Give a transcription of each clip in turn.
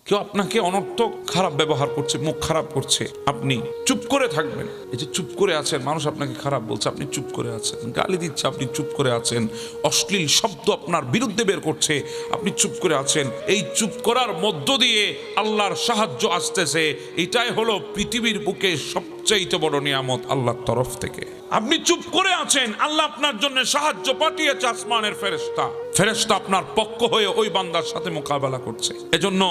কেউ আপনাকে অনর্থক খারাপ ব্যবহার করছে, মুখ খারাপ করছে, আপনি চুপ করে থাকবেন। এই যে চুপ করে আছেন, মানুষ আপনাকে খারাপ বলছে, আপনি চুপ করে আছেন। গালি দিচ্ছে, আপনি চুপ করে আছেন। অশ্লীল শব্দ আপনার বিরুদ্ধে বের করছে, আপনি চুপ করে আছেন। এই চুপ করার মধ্য দিয়ে আল্লাহর সাহায্য আসতেছে। এটাই হলো পৃথিবীর বুকে সবচাইতে বড় নিয়ামত আল্লাহর তরফ থেকে। আপনি চুপ করে আছেন, আল্লাহ আপনার জন্য সাহায্য পাঠিয়েছে আসমানের ফেরেশতা। ফেরেশতা আপনার পক্ষ হয়ে ওই বান্দার সাথে মোকাবেলা করছে। এজন্য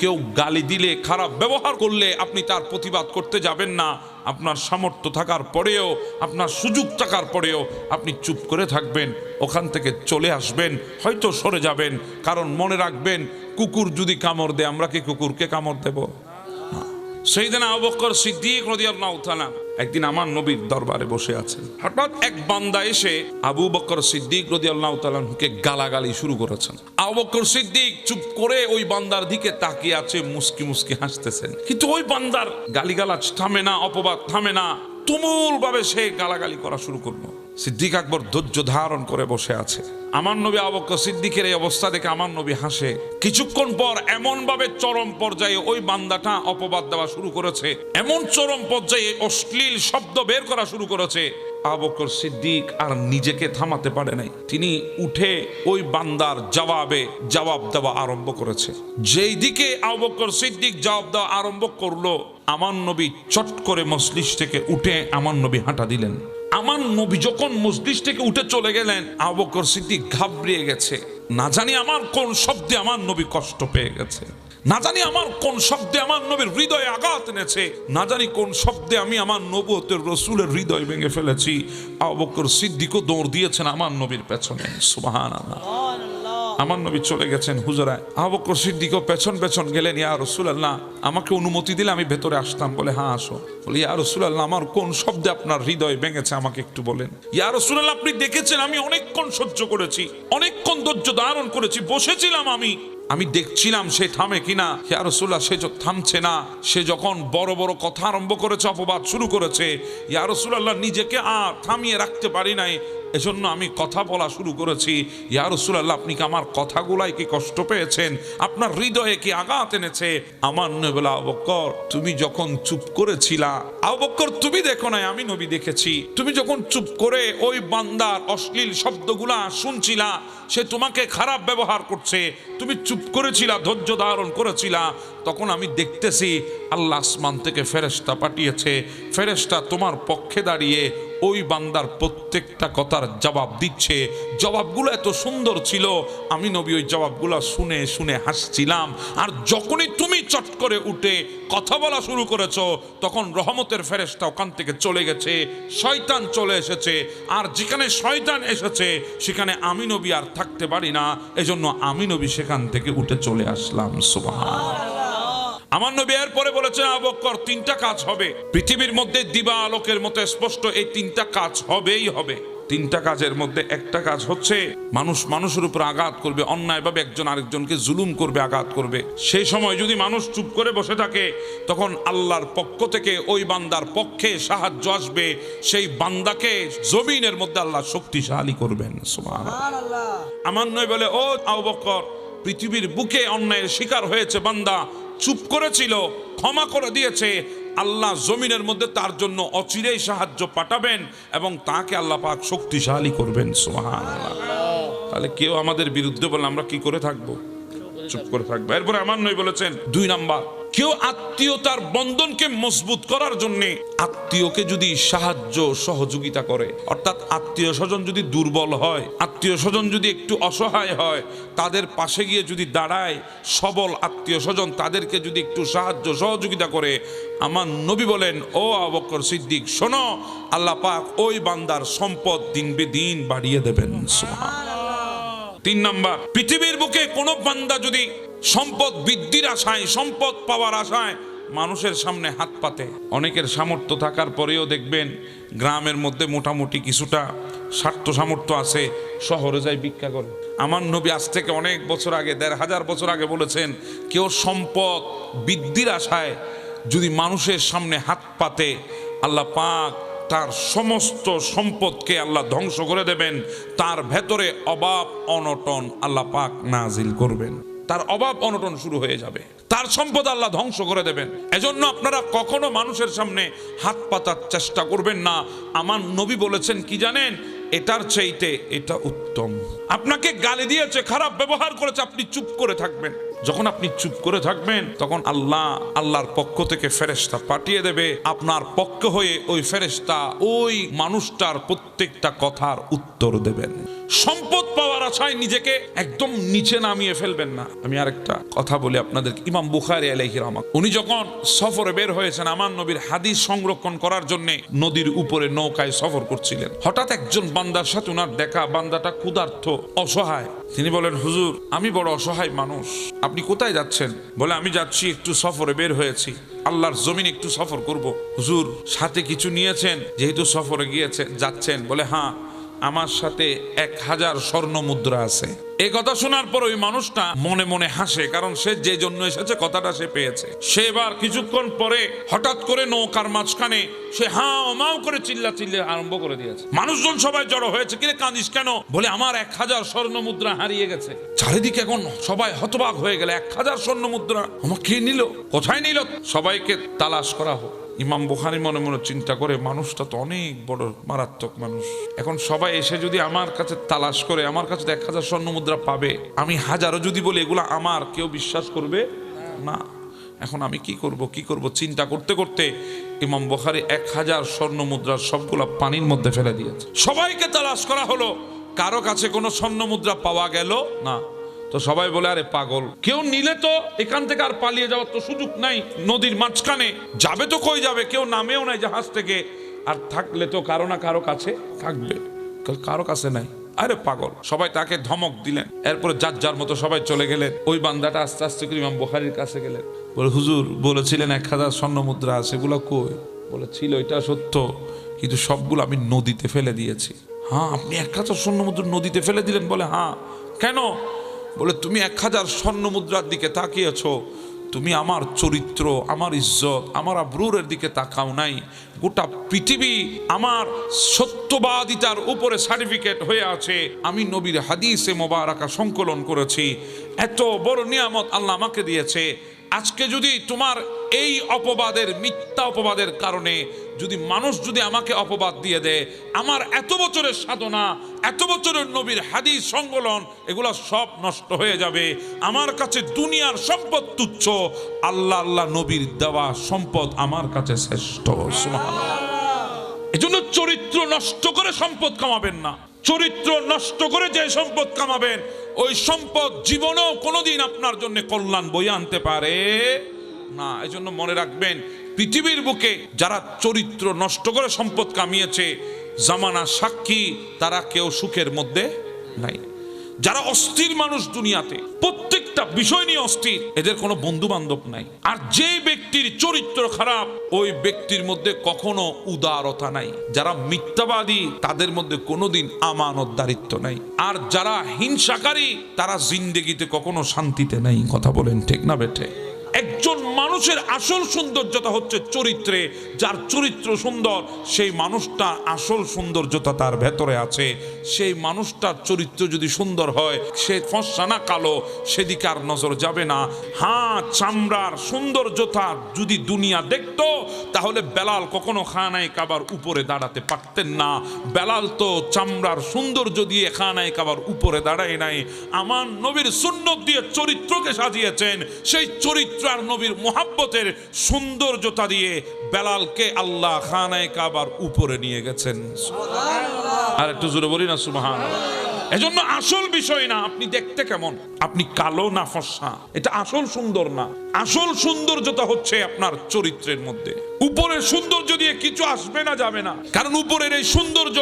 কেউ গালি দিলে, খারাপ ব্যবহার করলে আপনি তার প্রতিবাদ করতে যাবেন না। আপনার সামর্থ্য থাকার পরেও, আপনার সুযোগ থাকার পরেও আপনি চুপ করে থাকবেন, ওখান থেকে চলে আসবেন, হয়তো সরে যাবেন। কারণ মনে রাখবেন, কুকুর যদি কামড় দেয়, আমরা কি কুকুরকে কামড় দেব? সাইয়েদনা আবু বকর সিদ্দিক রাদিয়াল্লাহু তাআলা একদিন আমার নবীর দরবারে বসে আছেন। হঠাৎ এক বান্দা এসে আবু বকর সিদ্দিক রাদিয়াল্লাহু তাআলাকে গালাগালি শুরু করেছেন। আবু বকর সিদ্দিক চুপ করে ওই বান্দার দিকে তাকিয়ে আছে, মুস্কি মুস্কি হাসতেছেন। কিন্তু ওই বান্দার গালিগালাজ থামে না, অপবাদ থামে না। তুমুল ভাবে সে গালাগালি করা শুরু করলো। সিদ্দিক আকবর ধৈর্য ধারণ করে বসে আছে। আমার নবী আবু বকর সিদ্দিকের এই অবস্থা দেখে আমার নবী হাসে। কিছুক্ষণ পর এমন ভাবে চরম পর্যায়ে ওই বান্দাটা অপবাদ দেওয়া শুরু করেছে, এমন চরম পর্যায়ে অশ্লীল শব্দ বের করা শুরু করেছে, আবু বকর সিদ্দিক আর নিজেকে থামাতে পারে নাই। তিনি উঠে ওই বান্দার জবাব দেওয়া আরম্ভ করেছে। যেই দিকে আবু বকর সিদ্দিক জবাব দেওয়া আরম্ভ করলো, আমার নবী চট করে মজলিস থেকে উঠে আমার নবী হাঁটা দিলেন। আমার নবী যখন মজলিস থেকে উঠে চলে গেলেন, আবু বকর সিদ্দিক ঘাবড়িয়ে গেছে। না জানি আমার কোন শব্দে আমার নবী কষ্ট পেয়ে গেছে, না জানি আমার কোন শব্দে আমার নবীর হৃদয়ে আঘাত এনেছে, না জানি কোন শব্দে আমি আমার নবুয়তের রাসূলের হৃদয় ভেঙে ফেলেছি। আবু বকর সিদ্দিকও দৌড় দিয়েছেন আমার নবীর পেছনে। সুবহানাল্লাহ। আমার নবী চলে গেছেন হুজরায়। আবু বকর সিদ্দিকও পেছন পেছন গেলেন। ইয়া রাসূলুল্লাহ, আমাকে অনুমতি দিলে আমি ভেতরে আসতাম। বলে হ্যাঁ আসো। বলে ইয়া রাসূলুল্লাহ, আমার কোন শব্দে আপনার হৃদয় ভেঙেছে আমাকে একটু বলেন। ইয়া রাসূলুল্লাহ, আপনি দেখেছেন আমি অনেকক্ষণ সহ্য করেছি, অনেকক্ষণ ধৈর্য ধারণ করেছি, বসেছিলাম আমি দেখছিলাম সে থামে কিনা। ইয়া রাসূলুল্লাহ, সে থামছে না। সে যখন বড় বড় কথা আরম্ভ করেছে, অপবাদ শুরু করেছে, ইয়া রাসূলুল্লাহ নিজেকে আর থামিয়ে রাখতে পারি নাই, এজন্য আমি কথা বলা শুরু করেছি। ইয়া রাসূলুল্লাহ, আপনি কি আমার কথাগুলাই কি কষ্ট পেয়েছেন? আপনার হৃদয়ে কি আঘাত এনেছে? আমার নবী বলে, আবু বকর তুমি যখন চুপ করেছিলা, আবু বকর তুমি দেখো নাই, আমি নবী দেখেছি। তুমি যখন চুপ করে ওই বান্দার অশ্লীল শব্দগুলা শুনছিলা, সে তোমাকে খারাপ ব্যবহার করছে, তুমি চুপ করেছিলা, ধৈর্য ধারণ করেছিলা, তখন আমি দেখতেছি আল্লাহ আসমান থেকে ফেরেশতা পাঠিয়েছে। ফেরেশতা তোমার পক্ষে দাঁড়িয়ে ওই বান্দার প্রত্যেকটা কথার জবাব দিচ্ছে। জবাবগুলো এত সুন্দর ছিল, আমি নবী ওই জবাবগুলো শুনে শুনে হাসছিলাম। আর যখনই তুমি চট করে উঠে কথা বলা শুরু করেছো, তখন রহমতের ফেরেশতা ওখান থেকে চলে গেছে, শয়তান চলে এসেছে। আর যেখানে শয়তান এসেছে সেখানে আমি নবী আর থাকতে পারি না, এজন্য আমি নবী সেখান থেকে উঠে চলে আসলাম। সুবহানাল্লাহ। আমার নবী এরপরে বলেছেন, আবু বকর তিনটা কাজ হবে পৃথিবীর মধ্যে দিবা আলোকের মতো স্পষ্ট, এই তিনটা কাজ হবেই হবে। তিনটা কাজের মধ্যে একটা কাজ হচ্ছে, মানুষ মানুষের উপর আঘাত করবে, অন্যায়ভাবে একজন আরেকজনকে জুলুম করবে, আঘাত করবে। সেই সময় যদি মানুষ চুপ করে বসে থাকে, তখন আল্লাহর পক্ষ থেকে ওই বান্দার পক্ষে সাহায্য আসবে। সেই বান্দাকে জমিনের মধ্যে আল্লাহ শক্তিশালী করবেন। সুবহানাল্লাহ। আমার নবী বলে, ও আবু বকর, পৃথিবীর বুকে অন্যায়ের শিকার হয়েছে বান্দা, চুপ করেছিল, ক্ষমা করে দিয়েছে, আল্লাহ জমিনের মধ্যে তার জন্য অচিরেই সাহায্য পাঠাবেন এবং তাকে আল্লাহ পাক শক্তিশালী করবেন। সুবহানাল্লাহ। তাহলে কেউ আমাদের বিরুদ্ধে বলে আমরা কি করে থাকবো? চুপ করে থাকবো। এরপরে আমার নবী বলেছেন, 2 নাম্বার, কেউ আত্মীয়তার বন্ধনকে মজবুত করার জন্য আত্মীয়কে যদি সাহায্য সহযোগিতা করে, অর্থাৎ আত্মীয় স্বজন যদি দুর্বল হয়, আত্মীয় স্বজন যদি একটু অসহায় হয়, তাদের পাশে গিয়ে যদি দাঁড়ায়, সবল আত্মীয় স্বজন তাদেরকে যদি একটু সাহায্য সহযোগিতা করে, আমার নবী বলেন, ও আবু বকর সিদ্দিক শোনো, আল্লাহ পাক ওই বান্দার সম্পদ দিন বেদিন বাড়িয়ে দেবেন। সুবহানাল্লাহ। 3 নাম্বার, পৃথিবীর বুকে কোন বান্দা যদি সম্পদ বৃদ্ধির আশায়, সম্পদ পাওয়ার আশায় মানুষের সামনে হাত পাতে, অনেকের সামর্থ্য থাকার পরেও দেখবেন গ্রামের মধ্যে মোটামুটি কিছুটা স্বার্থ সামর্থ্য আছে, শহরে যায় ভিক্ষা করে। আমার নবী আজ থেকে অনেক বছর আগে, 1500 বছর আগে বলেছেন, কেউ সম্পদ বৃদ্ধির আশায় যদি মানুষের সামনে হাত পাতে, আল্লাহ পাক তার সমস্ত সম্পদকে আল্লাহ ধ্বংস করে দেবেন, তার ভেতরে অভাব অনটন আল্লাহ পাক নাজিল করবেন। তার অভাব অনটন শুরু হয়ে যাবে, তার সম্পদ আল্লাহ ধ্বংস করে দেবেন। এজন্য আপনারা কখনো মানুষের সামনে হাত পাতার চেষ্টা করবেন না। আমার নবী বলেছেন কি জানেন, এটার চাইতে এটা উত্তম। আপনাকে গালি দিয়েছে, খারাপ ব্যবহার করেছে, আপনি চুপ করে থাকবেন। যখন আপনি চুপ করে থাকবেন তখন আল্লাহর পক্ষ থেকে ফেরেশতা পাঠিয়ে দেবে আপনার পক্ষ হয়ে। ওই ফেরেশতা ওই মানুষটার প্রত্যেকটা কথার উত্তর দেবেন। সম্পদ পাওয়ার আশায় নিজেকে একদম নিচে নামিয়ে ফেলবেন না। আমি আরেকটা কথা বলি আপনাদের। ইমাম বুখারী আলাইহির রহমাত, উনি যখন সফরে বের হয়েছেন আমার নবীর হাদিস সংরক্ষণ করার জন্য, নদীর উপরে নৌকায় সফর করছিলেন। হঠাৎ একজন বান্দার সাথে উনার দেখা। বান্দাটা ক্ষুধার্ত, অসহায়। তিনি বলেন, হুজুর আমি বড় অসহায় মানুষ, আপনি কোথায় যাচ্ছেন? বলে, আমি যাচ্ছি, একটু সফরে বের হয়েছি, আল্লাহর জমিন একটু সফর করব। হুজুর সাথে কিছু নিয়েছেন যেহেতু সফরে যাচ্ছেন? বলে, হ্যাঁ, আমার সাথে 1000 স্বর্ণ মুদ্রা আছে। এই কথা শোনার পর ওই মানুষটা মনে মনে হাসে, কারণ সে যে জন্য এসেছে কথাটা সে পেয়েছে। সে এবার কিছুক্ষণ পরে হঠাৎ করে নৌকার মাঝখানে সে হাও মাও করে চিল্লা আরম্ভ করে দিয়েছে। মানুষজন সবাই জড়ো হয়েছে। কিরে কাঁদিস কেন? বলে, আমার 1000 স্বর্ণ মুদ্রা হারিয়ে গেছে। চারিদিকে এখন সবাই হতবাক হয়ে গেল। 1000 স্বর্ণ মুদ্রা আমাকে কে নিল? কোথায় নিল? সবাইকে তালাশ করা হোক। ইমাম বুখারী মনে মনে চিন্তা করে, মানুষটা তো অনেক বড় মারাত্মক মানুষ। এখন সবাই এসে যদি আমার কাছে তালাশ করে, আমার কাছে 1000 স্বর্ণ মুদ্রা পাবে, আমি হাজারও যদি বলি এগুলো আমার, কেউ বিশ্বাস করবে না। এখন আমি কি করব চিন্তা করতে করতে ইমাম বুখারী 1000 স্বর্ণ মুদ্রার সবগুলা পানির মধ্যে ফেলে দিয়েছে। সবাইকে তালাশ করা হলো, কারো কাছে কোনো স্বর্ণ মুদ্রা পাওয়া গেল না। তো সবাই বলে, আরে পাগল, কেউ নিলে তো এখান থেকে আর পালিয়ে যাওয়ার তো সুযোগ নাই। নদীর মাঝখানে যাবে তো কই যাবে? কেউ নামেও নাই জাহাজ থেকে, আর থাকলে তো কারো না কারো কাছে থাকবে, কারো কাছে নাই। আরে পাগল। সবাই তাকে ধমক দিলেন। এরপরে যার যার মতো সবাই চলে গেলেন। ওই বান্দাটা আস্তে আস্তে করে ইমাম বুখারীর কাছে গেলেন। বলে, হুজুর বলেছিলেন 1000 স্বর্ণ মুদ্রা আছে, এগুলো কই? বলে, ছিল, এটা সত্য, কিন্তু সবগুলো আমি নদীতে ফেলে দিয়েছি। হ্যাঁ, আপনি 1000 স্বর্ণ মুদ্রা নদীতে ফেলে দিলেন? বলে, হ্যাঁ। কেন? বলে, তুমি 1000 স্বর্ণ মুদ্রার দিকে তাকিয়েছো, তুমি আমার চরিত্র, আমার ইজ্জত, আমার আবরুরের দিকে তাকাও নাই। গোটা পৃথিবী আমার সত্যবাদিতার উপরে সার্টিফিকেট হয়ে আছে। আমি নবীর হাদিসে মোবারকা সংকলন করেছি। এত বড় নিয়ামত আল্লাহ আমাকে দিয়েছে। আজকে যদি তোমার এই অপবাদের, মিথ্যা অপবাদের কারণে যদি মানুষ যদি আমাকে অপবাদ দিয়ে দেয়, আমার এত বছরের সাধনা, এত বছরের নবীর হাদিস সংকলন, এগুলো সব নষ্ট হয়ে যাবে। আমার কাছে দুনিয়ার সম্পদ তুচ্ছ, আল্লাহ নবীর দেওয়া সম্পদ আমার কাছে শ্রেষ্ঠ। সুবহানাল্লাহ। এজন্য চরিত্র নষ্ট করে সম্পদ কামাবেন না। চরিত্র নষ্ট করে যে সম্পদ কামাবেন, ওই সম্পদ জীবনেও কোনোদিন আপনার জন্য কল্যাণ বয়ে আনতে পারে না। এজন্য মনে রাখবেন, পৃথিবীর বুকে যারা চরিত্র নষ্ট করে সম্পদ কামিয়েছে, জামানা সাক্ষী, তারা কেউ সুখের মধ্যে নাই। যারা অস্থির মানুষ দুনিয়াতে, প্রত্যেকটা বিষয় নিয়ে অস্থির, এদের কোনো বন্ধু বান্ধব নাই। আর যে ব্যক্তির চরিত্র খারাপ, ওই ব্যক্তির মধ্যে কখনো উদারতা নাই। যারা মিথ্যাবাদী, তাদের মধ্যে কোনোদিন আমানতদারিত্ব নাই। আর যারা হিংসাকারী, তারা জিন্দেগিতে কখনো শান্তিতে নাই। কথা বলেন ঠিক না বেঠে? একজন মানুষের আসল সৌন্দর্যতা হচ্ছে চরিত্রে। যার চরিত্র সুন্দর, সেই মানুষটা আসল সৌন্দর্যতা তার ভেতরে আছে। সেই মানুষটার চরিত্র যদি সুন্দর হয়, সে ফর্সা না কালো, সেদিকে আর নজর যাবে না। হ্যাঁ, চামড়ার সৌন্দর্যতা যদি দুনিয়া দেখতো, তাহলে বেলাল কখনো খানায়ে কাবার উপরে দাঁড়াতে পারতেন না। বেলাল তো চামড়ার সৌন্দর্য দিয়ে খানায়ে কাবার উপরে দাঁড়ায় নাই। আমার নবীর সুন্নত দিয়ে চরিত্রকে সাজিয়েছেন। সেই চরিত্র আর নবীর মুহাব্বতের সৌন্দর্যতা দিয়ে বেলালকে আল্লাহ খানায়ে কাবার উপরে নিয়ে গেছেন। সুবহানাল্লাহ। আর একটু জোরে বলি না সুবহানাল্লাহ। এজন্য আসল বিষয় না আপনি দেখতে কেমন, আপনি কালো না ফর্সা, এটা আসল সুন্দর না। আসল সৌন্দর্যতা হচ্ছে আপনার চরিত্রের মধ্যে। উপরের সৌন্দর্য দিয়ে কিছু আসবে না, যাবে না। কারণ উপরের এই সৌন্দর্য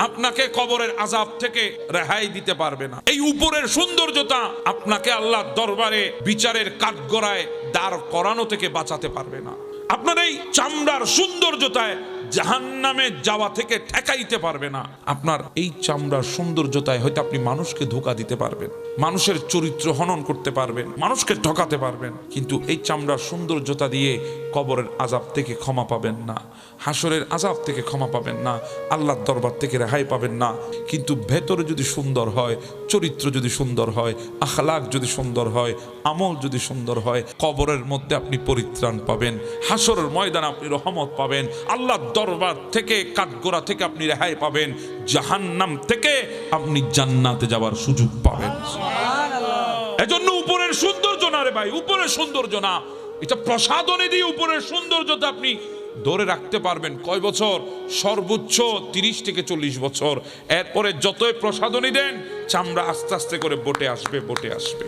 আপনাকে কবরের আযাব থেকে রেহাই দিতে পারবে না। এই উপরের সৌন্দর্যতা আপনাকে আল্লাহর দরবারে বিচারের কাঠগড়ায় দাঁড় করানো থেকে বাঁচাতে পারবে না। আপনার এই চামড়ার সৌন্দর্যতায় জাহান্নামে যাওয়া থেকে ঠেকাইতে পারবে না। আপনার এই চামড়ার সৌন্দর্যতায় হয়তো আপনি মানুষকে ধোঁকা দিতে পারবেন, মানুষের চরিত্র হনন করতে পারবেন, মানুষকে ঠকাতে পারবেন, কিন্তু এই চামড়ার সৌন্দর্যতা দিয়ে কবরের আযাব থেকে ক্ষমা পাবেন না, হাসরের আযাব থেকে ক্ষমা পাবেন না, আল্লাহর দরবার থেকে রেহাই পাবেন না। কিন্তু ভেতরে যদি সুন্দর হয়, চরিত্র যদি সুন্দর হয়, আখলাক যদি সুন্দর হয়, আমল যদি সুন্দর হয়, কবরের মধ্যে আপনি পরিত্রাণ পাবেন, হাসরের ময়দানে আপনি রহমত পাবেন, আল্লাহর দরবার থেকে কাঠগড়া থেকে আপনি রেহাই পাবেন, জাহান্নাম থেকে আপনি জান্নাতে যাওয়ার সুযোগ পাবেন। এজন্য উপরের সৌন্দর্য না রে ভাই, উপরের সৌন্দর্য না, এটা প্রসাধনী দিয়ে উপরের সৌন্দর্যতা আপনি ধরে রাখতে পারবেন কয় বছর? সর্বোচ্চ 30 থেকে 40 বছর। এরপরে যতই প্রসাধনী দেন, চামড়া আস্তে আস্তে করে বটে আসবে, বটে আসবে,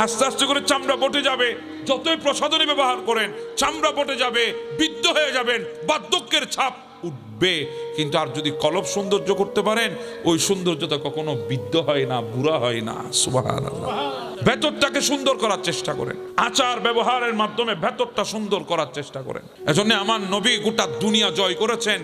আস্তে আস্তে করে চামড়া বটে যাবে। যতই প্রসাধনী ব্যবহার করেন, চামড়া বটে যাবে, বৃদ্ধ হয়ে যাবেন, বার্ধক্যের ছাপ উঠবে। কিন্তু আর যদি কলব সৌন্দর্য করতে পারেন, ওই সৌন্দর্যতা কখনো বৃদ্ধ হয় না, বুড়া হয় না। সুবহানাল্লাহ। ভেতরটাকে সুন্দর করার চেষ্টা করেন, আচার ব্যবহারের মাধ্যমে ভেতরটা সুন্দর করার চেষ্টা করেন। এজন্য আমার নবী গোটা দুনিয়া জয় করেছেন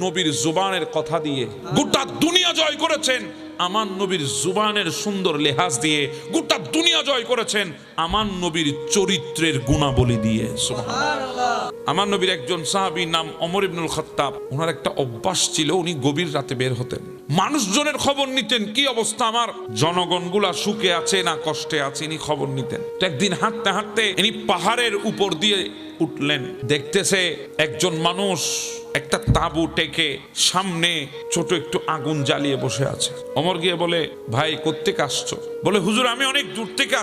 নবীর জুবানের কথা দিয়ে, গোটা দুনিয়া জয় করেছেন আমার নবীর জুবানের সুন্দর লেহাজ দিয়ে, গোটা দুনিয়া জয় করেছেন আমার নবীর চরিত্রের গুণাবলী দিয়ে। সুবহানাল্লাহ। আমার নবীর একজন সাহাবী নাম ওমর ইবনুল খাত্তাব, ওনার একটা অভ্যাস ছিল, উনি গভীর রাতে বের হতেন, মানুষজনের খবর নিতেন, কি অবস্থা, আমার জনগণগুলা সুখে আছে না কষ্টে আছে, ইনি খবর নিতেন। তো একদিন হাঁটতে হাঁটতে ইনি পাহাড়ের উপর দিয়ে উঠলেন, দেখতেছে একজন মানুষ একটা তাঁবু টেকে সামনে ছোট একটু আগুন জ্বালিয়ে বসে আছে। ওমর গিয়ে বলে, ভাই কোত্থেকে আসছো? বলে, হুজুর আমি অনেক দূর থেকে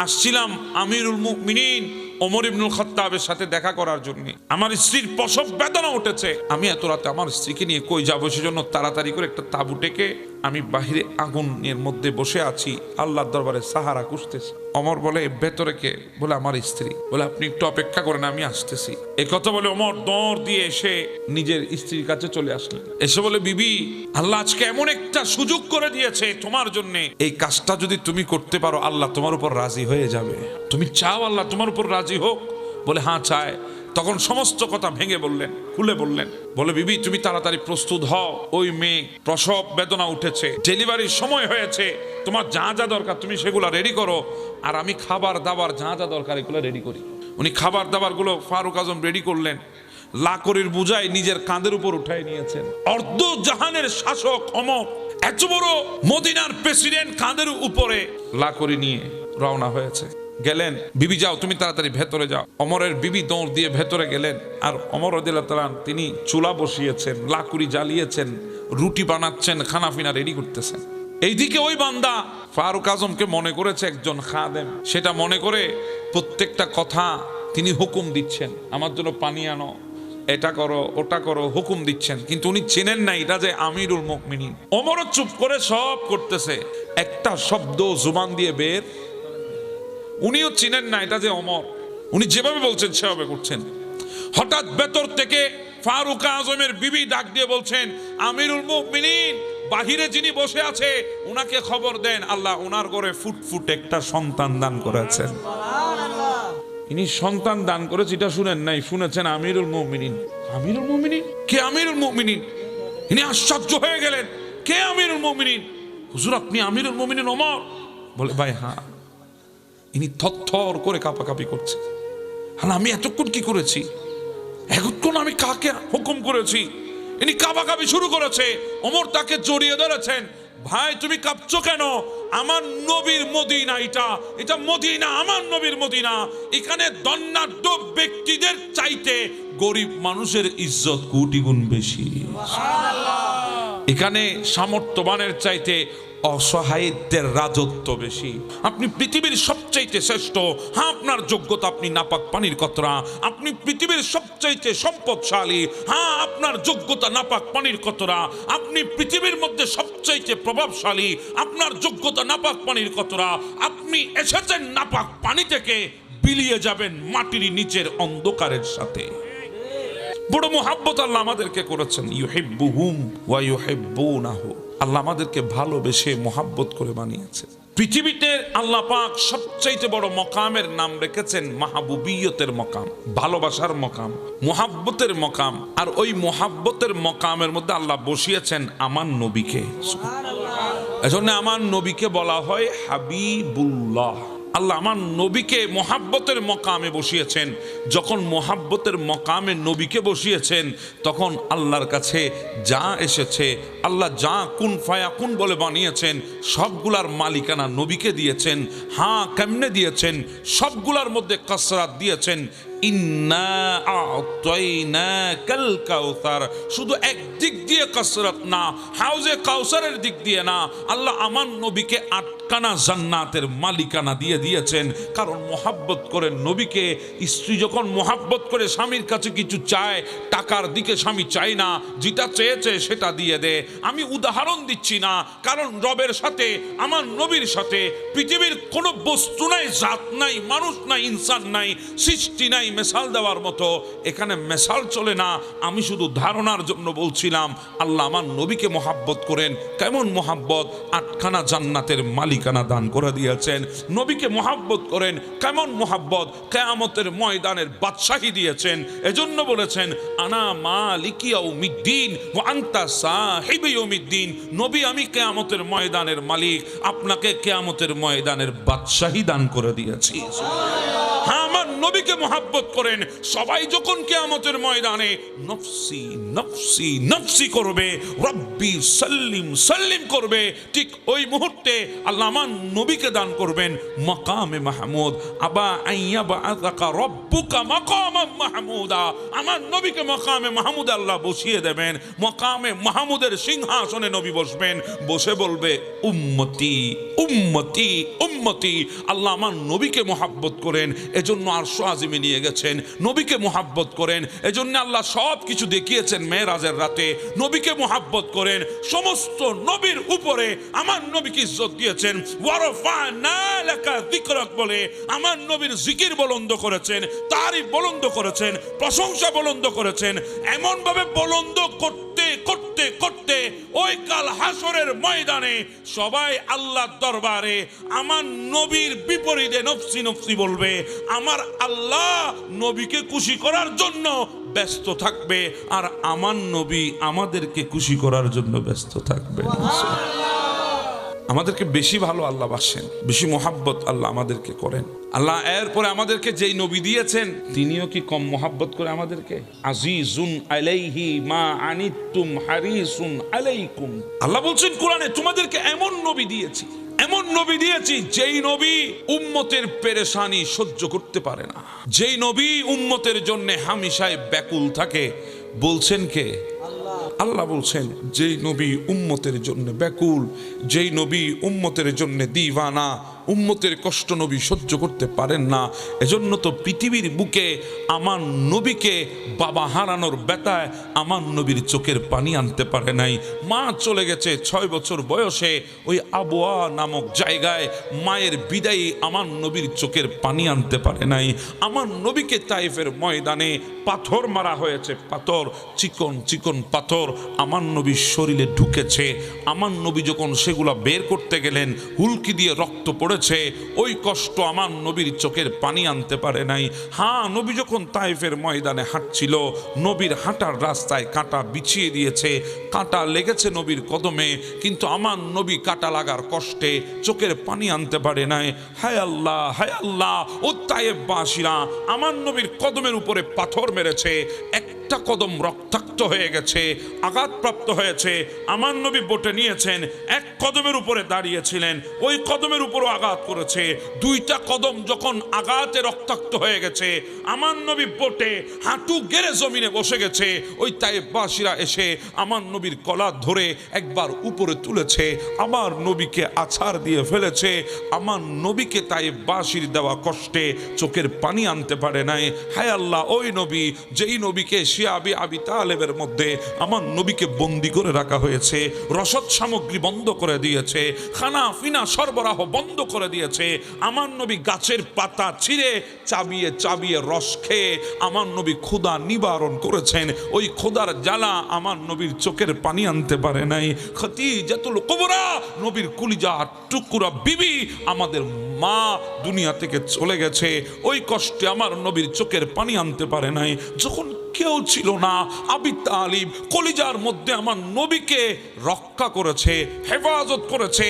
আসছিলাম আমিরুল মুমিনিন ওমর ইবনুল খাত্তাবের সাথে দেখা করার জন্য। আমার স্ত্রীর প্রসব বেদনা উঠেছে, আমি এত রাতে আমার স্ত্রীকে নিয়ে কই যাবো, সেজন্য তাড়াতাড়ি করে একটা তাঁবু টেকে আমি বাহিরে আগুনের মধ্যে বসে আছি, আল্লাহর দরবারে সাহারা খুঁজতেছি। ওমর বলে, ভেতরে কে? বলে, আমার স্ত্রী। বলে, আপনি একটু অপেক্ষা করেন, আমি আসতেছি। এই কথা বলে ওমর দৌড় দিয়ে এসে নিজের স্ত্রীর কাছে চলে আসলেন। এসে বলে, বিবি, আল্লাহ আজকে এমন একটা সুযোগ করে দিয়েছে তোমার জন্য, এই কাজটা যদি তুমি করতে পারো আল্লাহ তোমার উপর রাজি হয়ে যাবে। তুমি চাও আল্লাহ তোমার উপর রাজি হোক? বলে, হ্যাঁ চায়। তখন সমস্ত কথা ভেঙে বললেন, খুলে বললেন। বলে, বিবি তুমি তাড়াতাড়ি প্রস্তুত হও, ওই মেয়ে প্রসব বেদনা উঠেছে, ডেলিভারির সময় হয়েছে, তোমার যা যা দরকার তুমি সেগুলো রেডি করো, আর আমি খাবার দাবার যা যা দরকার এগুলো রেডি করি। উনি খাবার দাবার গুলো ফারুক আজম রেডি করলেন, লাকড়ির বুঝাই নিজের কাঁধের উপর উঠাই নিয়েছেন। অর্ধ জাহানের শাসক ওমর, এত বড় মদিনার প্রেসিডেন্ট কাঁধের উপরে লাকড়ি নিয়ে রওনা হয়েছে। গেলেন, বিবি যাও তুমি তাড়াতাড়ি ভেতরে যাও। ওমরের বিবি দৌড় দিয়ে ভেতরে গেলেন, আর ওমর রাদিয়াল্লাহু তাআলা তিনি চুলা বসিয়েছেন, লাকড়ি জ্বালিয়েছেন, রুটি বানাচ্ছেন, খানাফিনা রেডি করতেছেন। এইদিকে ওই বান্দা ফারুক আজমকে মনে করেছে একজন খাদেম, সেটা মনে করে প্রত্যেকটা কথা তিনি হুকুম দিচ্ছেন, আমার জন্য পানি আনো, এটা করো, ওটা করো, হুকুম দিচ্ছেন। কিন্তু উনি চেনেন না এটা যে আমিরুল মুমিনিন। ওমরও চুপ করে সব করতেছে, একটা শব্দ জুবান দিয়ে বের, উনিও চিনেন না এটা যে ওমর। উনি যেভাবে বলছেন সেভাবে করছেন। হঠাৎ ভেতর থেকে ফারুক আজমের বিবি ডাক দিয়ে বলছেন, আমিরুল মুমিনিন বাহিরে যিনি বসে আছে উনাকে খবর দেন, আল্লাহ ওনার ঘরে ফুটফুট একটা সন্তান দান করেছেন। ইনি সন্তান দান করেছে এটা শুনেন নাই, শুনেছেন আমিরুল মুমিনিন। আমিরুল মুমিনিন কে? আমিরুল মুমিনিন। ইনি আশ্চর্য হয়ে গেলেন, কে আমিরুল মুমিনিন? হুজুর আপনি আমিরুল মুমিনিন ওমর? বলে, ভাই হ্যাঁ। ইনি থরথর করে কাঁপাকাঁপি করছে, আর আমি এতক্ষণ কি করেছি, এতক্ষণ আমি কাকে হুকুম করেছি? ইনি কাঁপাকাঁপি শুরু করেছে। ওমর তাকে জড়িয়ে ধরেছেন, ভাই তুমি কাঁপছো কেন? আমার নবীর মদিনা, এটা মদিনা, আমার নবীর মদিনা। এখানে ধনাঢ্য ব্যক্তিদের চাইতে গরিব মানুষের ইজ্জত কোটি গুণ বেশি। এখানে সামর্থ্যবানের চাইতে অসহায়দের রাজত্ব বেশি। আপনি পৃথিবীর সবচাইতে শ্রেষ্ঠ, হ্যাঁ আপনার যোগ্যতা, আপনি নাপাক পানির কতরা। আপনি পৃথিবীর সবচাইতে সম্পদশালী, হ্যাঁ আপনার যোগ্যতা নাপাক পানির কতরা। আপনি পৃথিবীর মধ্যে সবচাইতে প্রভাবশালী, আপনার যোগ্যতা নাপাক পানির কতরা। আপনি এসেছেন নাপাক পানি থেকে, বিলিয়ে যাবেন মাটির নিচের অন্ধকারের সাথে। বড় মুহাব্বত আল্লাহ আমাদেরকে করেছেন। ইউহিব্বুহুম ওয়া ইউহিব্বুনাহু, আল্লাহ আমাদেরকে ভালোবেসে মুহাব্বত করে বানিয়েছে। পৃথিবীতে আল্লাহ পাক সবচাইতে বড় মকামের নাম রেখেছেন মাহবুবিয়তের মকাম, ভালোবাসার মকাম, মুহাব্বতের মকাম। আর ওই মুহাব্বতের মকামের মধ্যে আল্লাহ বসিয়েছেন আমার নবীকে। এজন্য আমার নবীকে বলা হয় হাবিবুল্লাহ। আল্লাহ আমার নবীকে মোহাব্বতের মকামে বসিয়েছেন। যখন মোহাব্বতের মকামে নবীকে বসিয়েছেন, তখন আল্লাহর কাছে যা এসেছে, আল্লাহ যা কুন ফায়াকুন বলে বানিয়েছেন, সবগুলার মালিকানা নবীকে দিয়েছেন। হ্যাঁ, কেমনে দিয়েছেন? সবগুলার মধ্যে কসরাত দিয়েছেন। ইন্না আ'তাইনাকাল কাউসার, শুধু একদিক দিয়ে কসরত না, হাউজে কাউসারের দিক দিয়ে না, আল্লাহ আমার নবীকে আটকানা জান্নাতের মালিকানা দিয়ে দিয়েছেন। কারণ মোহাব্বত করেন নবীকে। স্ত্রী যখন মোহাব্বত করে স্বামীর কাছে কিছু চায়, টাকার দিকে স্বামী চায় না, যেটা চেয়েছে সেটা দিয়ে দেয়। আমি উদাহরণ দিচ্ছি না, কারণ রবের সাথে, আমার নবীর সাথে পৃথিবীর কোনো বস্তু নাই, জাত নাই, মানুষ নাই, ইনসান নাই, সৃষ্টি নাই মেসাল দেওয়ার মতো। এখানে মেসাল চলে না, আমি শুধু ধারণার জন্য বলছিলাম। আল্লাহ আমার নবীকে মোহাব্বত করেন। কেমন মোহাব্বত? আটখানা জান্নাতের মালিকানা দান করে দিয়েছেন। নবীকে মোহাব্বত করেন, কেমন মোহাব্বত? কিয়ামতের ময়দানের বাদশাহী দিয়েছেন। এজন্য বলেছেন আনা মালিকি ইয়াউমিদ্দিন ওয়া আনতা সাহিবি ইয়াউমিদ্দিন। নবী, আমি কিয়ামতের ময়দানের মালিক, আপনাকে কিয়ামতের ময়দানের বাদশাহী দান করে দিয়েছি। হ্যাঁ, আমার নবীকে মোহাব্বত করেন। সবাই যখন কিয়ামতের ময়দানে নফসি নফসি নফসি করবে, রব্বি সাল্লিম সাল্লিম করবে, ঠিক ওই মুহূর্তে আল্লাহ আমার নবীকে দান করবেন মাকামে মাহমুদ। আবা আইয়া বাআযাকা রব্বুকা মাকামান মাহমুদা। আমার নবীকে মাকামে মাহমুদ আল্লাহ বসিয়ে দেবেন। মাকামে মাহমুদের সিংহাসনে নবী বসবেন, বসে বলবে উম্মতি উম্মতি উম্মতি। আল্লাহ আমার নবীকে মোহাব্বত করেন, এজন্য আরশ আজিমে নিয়ে গেছেন। নবীকে মোহাব্বত করেন, এজন্য আল্লাহ সব কিছু দেখিয়েছেন মেরাজের রাতে। নবীকে মোহাব্বত করেন, সমস্ত নবীর উপরে আমার নবীকে ইজ্জত দিয়েছেন। ওয়ারফা'না লাকা যিকরাক বলে আমার নবীর জিকির বুলন্দ করেছেন, তারিফ বুলন্দ করেছেন, প্রশংসা বুলন্দ করেছেন। এমন ভাবে বুলন্দ করতে করতে করতে ওই কাল হাসরের ময়দানে সবাই আল্লাহর দরবারে আমার নবীর বিপরীতে নফসি নফসি বলবে। আমার আল্লাহ নবীকে খুশি করার জন্য ব্যস্ত থাকবে, আর আমার নবী আমাদেরকে খুশি করার জন্য ব্যস্ত থাকবে। আমাদেরকে বেশি ভালো আল্লাহ বাসেন, বেশি মোহাব্বত আল্লাহ আমাদেরকে করেন। আল্লাহ এরপরে আমাদেরকে যেই নবী দিয়েছেন, তিনিও কি কম মোহাব্বত করে আমাদেরকে? আজিজুন আলাইহি মা আনিতুম হারিসুন আলাইকুম। আল্লাহ বলছেন কোরআনে, তোমাদেরকে এমন নবী দিয়েছি, এমন নবী দিয়েছি, যেই নবী উম্মতের পেরেশানি সহ্য করতে পারে না, যেই নবী উম্মতের জন্য হামেশাই ব্যাকুল থাকে। বলছেন কে? আল্লাহ বলছেন, যেই নবী উম্মতের জন্য ব্যাকুল, যেই নবী উম্মতের জন্য দিওয়ানা, উম্মতের কষ্ট নবী সহ্য করতে পারেন না। এজন্য তো পৃথিবীর বুকে আমার নবীকে বাবা হারানোর ব্যথায় আমার নবীর চোখের পানি আনতে পারে নাই। মা চলে গেছে 6 বছর বয়সে ওই আবওয়া নামক জায়গায়, মায়ের বিদায়ী আমার নবীর চোখের পানি আনতে পারে নাই। আমার নবীকে তাইফের ময়দানে পাথর মারা হয়েছে, পাথর, চিকন চিকন পাথর আমার নবীর শরীরে ঢুকেছে। আমার নবী যখন সেগুলা বের করতে গেলেন, হুলকি দিয়ে রক্ত পড়েছে। ওই কষ্ট আমার নবীর চোখের পানি আনতে পারে নাই। হ্যাঁ, নবী যখন তাইফের ময়দানে হাঁটছিল, নবীর হাঁটার রাস্তায় কাঁটা বিছিয়ে দিয়েছে, কাঁটা লেগেছে নবীর কদমে, কিন্তু আমার নবী কাঁটা লাগার কষ্টে চোখের পানি আনতে পারে নাই। হায় আল্লাহ, হায় আল্লাহ, ও তায়েফবাসীরা আমার নবীর কদমের উপরে পাথর মেরেছে, একটা কদম রক্তাক্ত হয়ে গেছে, আঘাতপ্রাপ্ত হয়েছে। আমার নবী বটে নিয়েছেন, এক কদমের উপরে দাঁড়িয়েছিলেন, ওই কদমের উপরও আঘাত করেছে। 2টা কদম যখন আঘাতে রক্তাক্ত হয়ে গেছে, আমার নবী বটে হাঁটু গেড়ে জমিনে বসে গেছে। ওই তায়েফবাসীরা এসে আমার নবীর কলার ধরে একবার উপরে তুলেছে, আমার নবীকে আছাড় দিয়ে ফেলেছে। আমার নবীকে তায়েফবাসীর দেওয়া কষ্টে চোখের পানি আনতে পারে নাই। হায় আল্লাহ, ওই নবী, যেই নবীকে শিয়াবি আবি তালেবের মধ্যে আমার নবীকে বন্দি করে রাখা হয়েছে, রসদ সামগ্রী বন্ধ করে দিয়েছে, খানা ফিনা সরবরাহ বন্ধ করে দিয়েছে। আমার নবী গাছের পাতা ছিঁড়ে চাবিয়ে চাবিয়ে রস খেয়ে আমার নবী ক্ষুধা নিবারণ করেছেন। ওই ক্ষুধার জ্বালা আমার নবীর চোখের পানি আনতে পারে নাই। খাদিজাতুল কুবরা, নবীর কলিজা টুকরা বিবি, আমাদের মা দুনিয়া থেকে চলে গেছে। ওই কষ্টে আমার নবীর চোখের পানি আনতে পারে নাই। যখন কেউ ছিল না, আবি তালিব কলিজার মধ্যে আমার নবীকে রক্ষা করেছে, হেফাজত করেছে।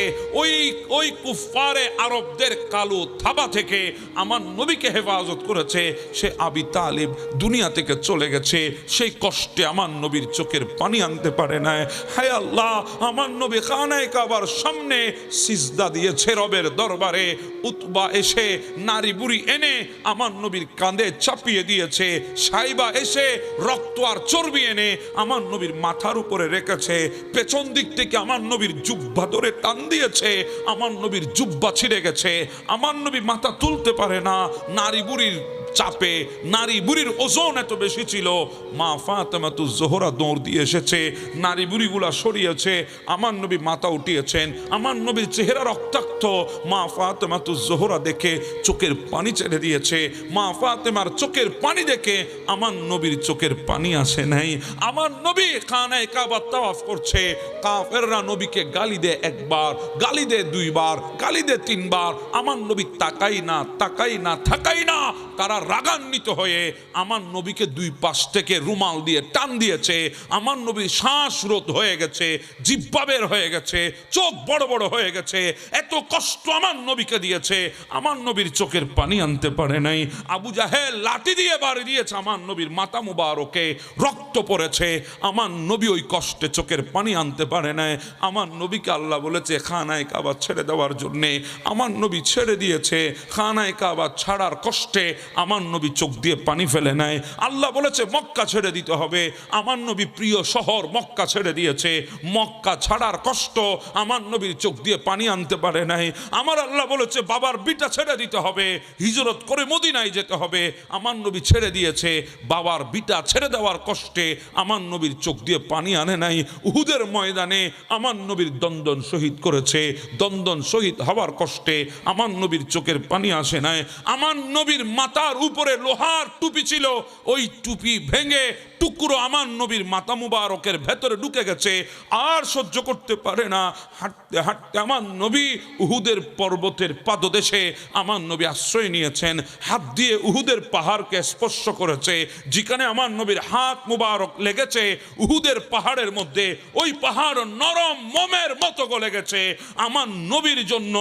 ওই কুফারে আরবদের কালো থাবা থেকে আমার নবীকে হেফাজত করেছে। সে আবি তালিব দুনিয়া থেকে চলে গেছে। সেই কষ্টে আমার নবীর চোখের পানি আনতে পারে না। হায় আল্লাহ, আমার নবী খানায়ে কাবার সামনে সিজদা দিয়েছে রবের দরবারে। উতবা এসে নারী বুড়ি এনে আমার নবীর কাঁধে চাপিয়ে দিয়েছে। সাইবা এসে রক্ত আর চর্বি এনে আমার নবীর মাথার উপরে রেখেছে। পেছন দিক থেকে আমার নবীর জুব্বা ধরে টান দিয়েছে। আমার নবীর জুব্বা ছিঁড়ে গেছে। আমার নবী মাথা তুলতে পারে না। নারী বুড়ির চাপে, নারী বুড়ির ওজন এত বেশি ছিল, মা ফাতেমাতু জোহরা দৌড় দিয়ে এসেছে, নারী বুড়িগুলা সরিয়েছে, আমার নবী মাথা উঠিয়েছেন। আমার নবীর চেহারা রক্তাক্ত। মা ফাতেমাতু জোহরা দেখে চোখের পানি ছেড়ে দিয়েছে। মা ফাতেমার চোখের পানি দেখে আমার নবীর চোখের পানি আসে নাই। আমার নবী খানায়ে কাবা তাওয়াফ করছে। কাফেররা নবীকে গালি দেয় একবার, গালি দেয় দুইবার, গালি দেয় তিনবার। আমার নবী তাকাই না, তাকাই না, থাকাই না। তারা রাগান্বিত হয়ে আমার নবীকে দুই পাশ থেকে রুমাল দিয়ে টান দিয়েছে। আমার নবীর শ্বাস রোধ হয়ে গেছে, জিহ্বা বের হয়ে গেছে, চোখ বড় বড় হয়ে গেছে। এত কষ্ট আমার নবীকে দিয়েছে, আমার নবীর চোখের পানি আনতে পারে নাই। আবু জাহেল লাঠি দিয়ে বাড়ি দিয়েছে আমার নবীর মাথা মুবারকে, রক্ত পড়েছে। আমার নবী ওই কষ্টে চোখের পানি আনতে পারে নাই। আমার নবীকে আল্লাহ বলেছে খানায়ে কাবা ছেড়ে দেওয়ার জন্যে। আমার নবী ছেড়ে দিয়েছে। খানায়ে কাবা ছাড়ার কষ্টে আমার নবী চোখ দিয়ে পানি ফেলে নেয়। আল্লাহ বলেছে মক্কা ছেড়ে দিতে হবে। আমার নবী প্রিয় শহর মক্কা ছেড়ে দিয়েছে। মক্কা ছাড়ার কষ্ট আমার নবীর চোখ দিয়ে পানি আনতে পারে নাই। আমার আল্লাহ বলেছে বাবার বিটা ছেড়ে দিতে হবে, হিজরত করে মদিনায় যেতে হবে। আমার নবী ছেড়ে দিয়েছে। বাবার বিটা ছেড়ে দেওয়ার কষ্টে আমার নবীর চোখ দিয়ে পানি আনে নাই। উহুদের ময়দানে আমার নবীর দন্দন শহীদ করেছে। দন্দন শহীদ হওয়ার কষ্টে আমার নবীর চোখের পানি আসে নাই। আমার নবীর মাথার উপরে লোহার টুপি ছিল, ওই টুপি ভেঙে টুকরো আমার নবীর মাথা মুবারকের ভেতরে ঢুকে গেছে। আর সহ্য করতে পারে না। হাঁটতে হাঁটতে আমার নবী উহুদের পর্বতের পাদদেশে আমার নবী আশ্রয় নিয়েছেন। হাত দিয়ে উহুদের পাহাড়কে স্পর্শ করেছে। যেখানে আমার নবীর হাত মুবারক লেগেছে উহুদের পাহাড়ের মধ্যে, ওই পাহাড় নরম মোমের মতো গলে গেছে। আমার নবীর জন্য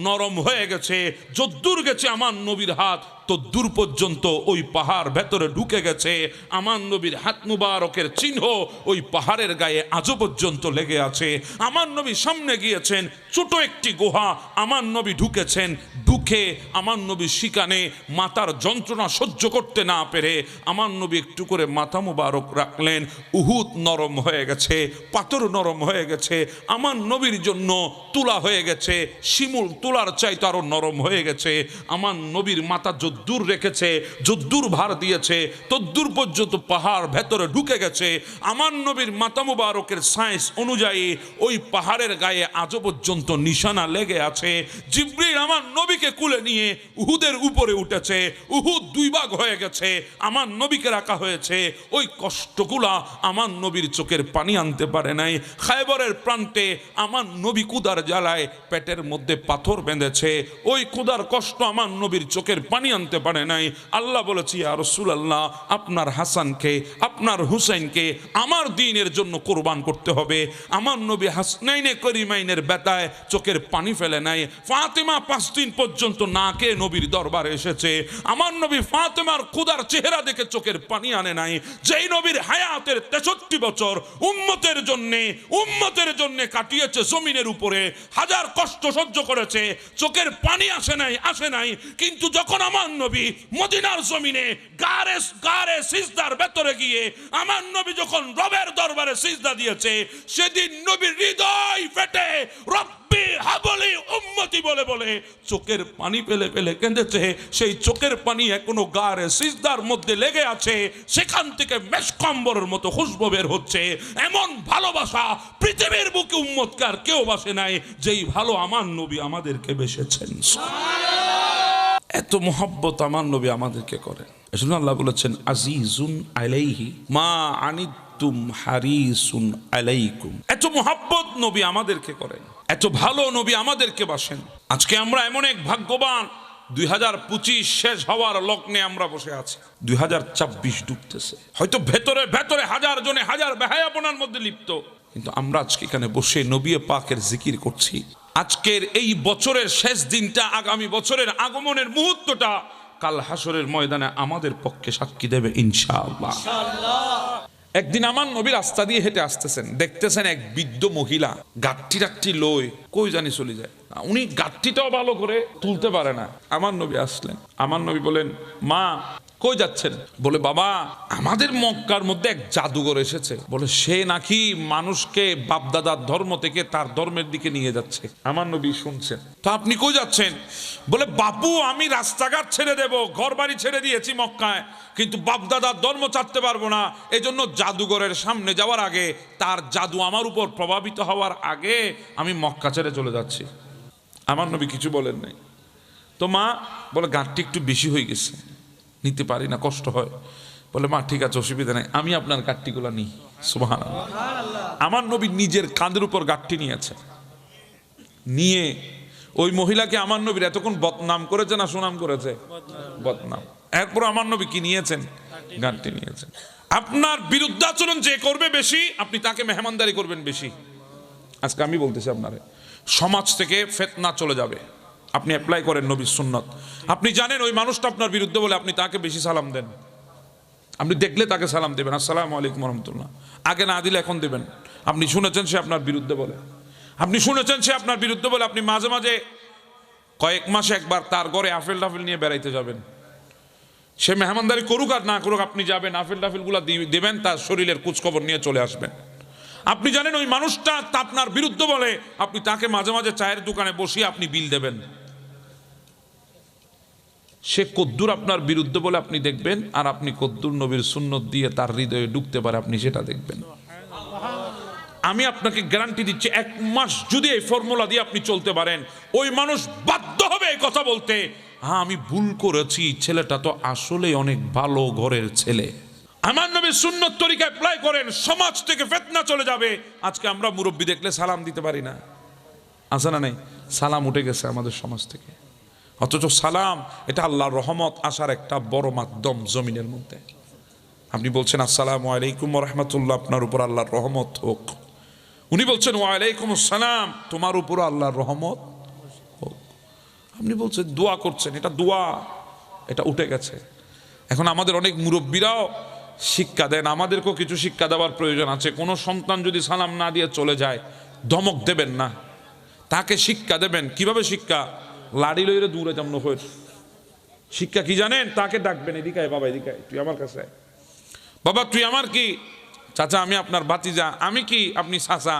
নরম হয়ে গেছে। যদ্দূর গেছে আমার নবীর হাত, তো দূর পর্যন্ত ওই পাহাড় ভেতরে ঢুকে গেছে। আমার নবীর হাত মুবারকের চিহ্ন ওই পাহাড়ের গায়ে আজও পর্যন্ত লেগে আছে। আমার নবী সামনে গিয়েছেন, ছোট একটি গুহা, আমার নবী ঢুকেছেন। ঢুকে আমার নবী শিকানে মাথার যন্ত্রণা সহ্য করতে না পেরে আমার নবী একটু করে মাথা মুবারক রাখলেন। উহুদ নরম হয়ে গেছে, পাথর নরম হয়ে গেছে। আমার নবীর জন্য তুলা হয়ে গেছে, শিমুল তুলার চাইতে আরো নরম হয়ে গেছে। আমার নবীর মাথা যদ্দূর রেখেছে, যদ্দূর ভার দিয়েছে, তদ্দূর পর্যন্ত পাহাড় ভেতরে ঢুকে গেছে। আমার নবীর মাথা মুবারকের সায়েন্স অনুযায়ী ওই পাহাড়ের গায়ে আজও পর্যন্ত নিশানা লেগে আছে। জিবরিল আমার নবীকে কুলে নিয়ে উহুদের উপরে উঠেছে। উহুদ দুই ভাগ হয়ে গেছে, আমার নবীকে রাখা হয়েছে। ওই কষ্টগুলা আমার নবীর চোখের পানি আনতে পারে নাই। খায়বরের প্রান্তে আমার নবী কুদার জ্বালায় পেটের মধ্যে পাথর বেঁধেছে। ওই কুদার কষ্ট আমার নবীর চোখের পানি আনতে পারে নাই। আল্লাহ বলেছি ইয়া রাসূলুল্লাহ, আপনার হাসানকে আপনার হুসাইনকে আমার দ্বীনের জন্য কোরবান করতে হবে। আমার নবী হাসনাইনে করিমাইনের ব্যথায় চোখের পানি ফেলে নাই। ফাতেমা 5 দিন পর্যন্ত না কে নবীর দরবারে এসেছে। আমার নবী ফাতেমার ক্ষুধার চেহারা দেখে চোখের পানি আনে নাই। যেই নবীর হায়াতের 63 বছর উম্মতের জন্য কাটিয়েছে জমিনের উপরে, হাজার কষ্ট সহ্য করেছে, চোখের পানি আসে নাই। কিন্তু যখন আমার নবী মদিনার জমিনে গারে গারে সিজদার ভেতরে গিয়ে আমার নবী যখন রবের দরবারে সিজদা দিয়েছে, সেদিন নবীর হৃদয় ফেটে রব্বি হাবলি উম্মতি বলে বলে চোখের পানি পেলে পেলে কেঁদেছে। সেই চোখের পানি এখনো গারে সিজদার মধ্যে লেগে আছে, সেখান থেকে মেশকম্বরের মতো খুশবু বের হচ্ছে। এমন ভালোবাসা পৃথিবীর বুকে উম্মতকে আর কেউ বাসে নাই যেই ভালো আমার নবী আমাদেরকে বেসেছেন। এত মোহাব্বত আমার নবী আমাদেরকে করেন। এজন্য আল্লাহ বলেছেন আজিজুন আলাইহি মা আনিতুম হারিসুন আলাইকুম। এত মোহাব্বত নবী আমাদেরকে করেন, এত ভালো নবী আমাদেরকে বাসেন। আজকে আমরা এমন এক ভাগ্যবান, 2025 শেষ হওয়ার লগ্নে আমরা বসে আছি, 2024 ডুবতেছে। হয়তো ভেতরে ভেতরে হাজার জনে হাজার বেহায়াপনার মধ্যে লিপ্ত, কিন্তু আমরা আজকে এখানে বসে নবী পাকের জিকির করছি। আজকের এই বছরের শেষ দিনটা, আগামী বছরের আগমনের মুহূর্তটা কাল হাসরের ময়দানে আমাদের পক্ষে সাক্ষী দেবে ইনশাআল্লাহ। একদিন আমার নবী রাস্তা দিয়ে হেঁটে আসতেছেন, দেখতেছেন এক বৃদ্ধ মহিলা গাঠি রাখটি লই কই জানি চলে যায়। উনি গাঠটিটাও ভালো করে তুলতে পারে না। আমার নবী আসলেন, আমার নবী বলেন মা কই যাচ্ছেন? বলে বাবা আমাদের মক্কার মধ্যে এক জাদুঘর এসেছে, বলে সে নাকি মানুষকে বাপদাদার ধর্ম থেকে তার ধর্মের দিকে নিয়ে যাচ্ছে। আমার নবী শুনছেন, তো আপনি কই যাচ্ছেন? বলে বাপু আমি রাস্তাঘাট ছেড়ে দেব, ঘর বাড়ি ছেড়ে দিয়েছি মক্কায়, কিন্তু বাপদাদার ধর্ম ছাড়তে পারবো না। এজন্য জাদুঘরের সামনে যাওয়ার আগে, তার জাদু আমার উপর প্রভাবিত হওয়ার আগে আমি মক্কা ছেড়ে চলে যাচ্ছি। আমার নবী কিছু বলেন নাই। তো মা বলে গাঁটটি একটু বেশি হয়ে গেছে, নিতে পারি না, কষ্ট হয়। বলে মা ঠিক আছে অসুবিধা নাই, আমি আপনার গাঁটটিগুলো নিই। সুবহানাল্লাহ। আমার নবী নিজের কাঁধের উপর গাঁটটি নিয়েছে, নিয়ে ওই মহিলাকে আমার নবীর এতক্ষণ বদনাম করেছে না সুনাম করেছে? বদনাম। এরপর আমার নবী কি নিয়েছেন? গাঁটটি নিয়েছেন। আপনার বিরুদ্ধাচরণ যে করবে বেশি, আপনি তাকে মেহমানদারি করবেন বেশি। আজকে আমি বলতেছি আপনারে, সমাজ থেকে ফিতনা চলে যাবে। আপনি অ্যাপ্লাই করেন নবীর সুন্নত। আপনি জানেন ওই মানুষটা আপনার বিরুদ্ধে বলে, আপনি তাকে বেশি সালাম দেন। আপনি দেখলে তাকে সালাম দেবেন, আসসালামু আলাইকুম রহমতুল্লাহ। আগে না দিলে এখন দেবেন। আপনি শুনেছেন সে আপনার বিরুদ্ধে বলে, আপনি শুনেছেন সে আপনার বিরুদ্ধে বলে, আপনি মাঝে মাঝে কয়েক মাসে একবার তার ঘরে আফেল টাফেল নিয়ে বেড়াইতে যাবেন। সে মেহমানদারি করুক আর না করুক, আপনি যাবেন, আফেল টাফেল গুলা দেবেন, তার শরীরের খোঁজখবর নিয়ে চলে আসবেন। আপনি জানেন ওই মানুষটা আপনার বিরুদ্ধে বলে, আপনি তাকে মাঝে মাঝে চায়ের দোকানে বসিয়ে আপনি বিল দেবেন। সে কদ্দুর আপনার বিরুদ্ধে বলে আপনি দেখবেন, আর আপনি কদ্দুর নবীর সুন্নত দিয়ে তার হৃদয়ে ঢুকতে পারে, আপনি সেটা দেখবেন। আমি আপনাকে গ্যারান্টি দিচ্ছি, 1 মাস যদি এই ফর্মুলা দিয়ে আপনি চলতে পারেন, ওই মানুষ বাধ্য হবে এই কথা বলতে, হ্যাঁ আমি ভুল করেছি, ছেলেটা তো আসলে অনেক ভালো ঘরের ছেলে। আমার নবীর সুন্নত তরিকা অ্যাপ্লাই করেন, সমাজ থেকে ফিতনা চলে যাবে। আজকে আমরা মুরব্বি দেখলে সালাম দিতে পারি না, আছে না নাই? সালাম উঠে গেছে আমাদের সমাজ থেকে। অথচ সালাম এটা আল্লাহর রহমত আসার একটা বড় মাধ্যম জমিনের মধ্যে। আপনি বলছেন আসসালামু আলাইকুম ওয়া রাহমাতুল্লাহ, আপনার উপর আল্লাহর রহমত হোক। উনি বলছেন ওয়া আলাইকুম আসসালাম, তোমার উপর আল্লাহর রহমত হোক। আপনি বলছেন দোয়া করছেন, এটা দোয়া, এটা উঠে গেছে। এখন আমাদের অনেক মুরব্বীরাও শিক্ষা দেন, আমাদেরকেও কিছু শিক্ষা দেওয়ার প্রয়োজন আছে। কোনো সন্তান যদি সালাম না দিয়ে চলে যায়, ধমক দেবেন না, তাকে শিক্ষা দেবেন। কিভাবে শিক্ষা? লাড়ি লইরে দূরে যেমন হয়ে শিক্ষা কি জানেন? তাকে ডাকবেন, এদিকে বাবা, এদিকে তুই আমার কাছে, বাবা তুই আমার কি চাচা, আমি আপনার ভাতিজা। আমি কি? আপনি চাচা।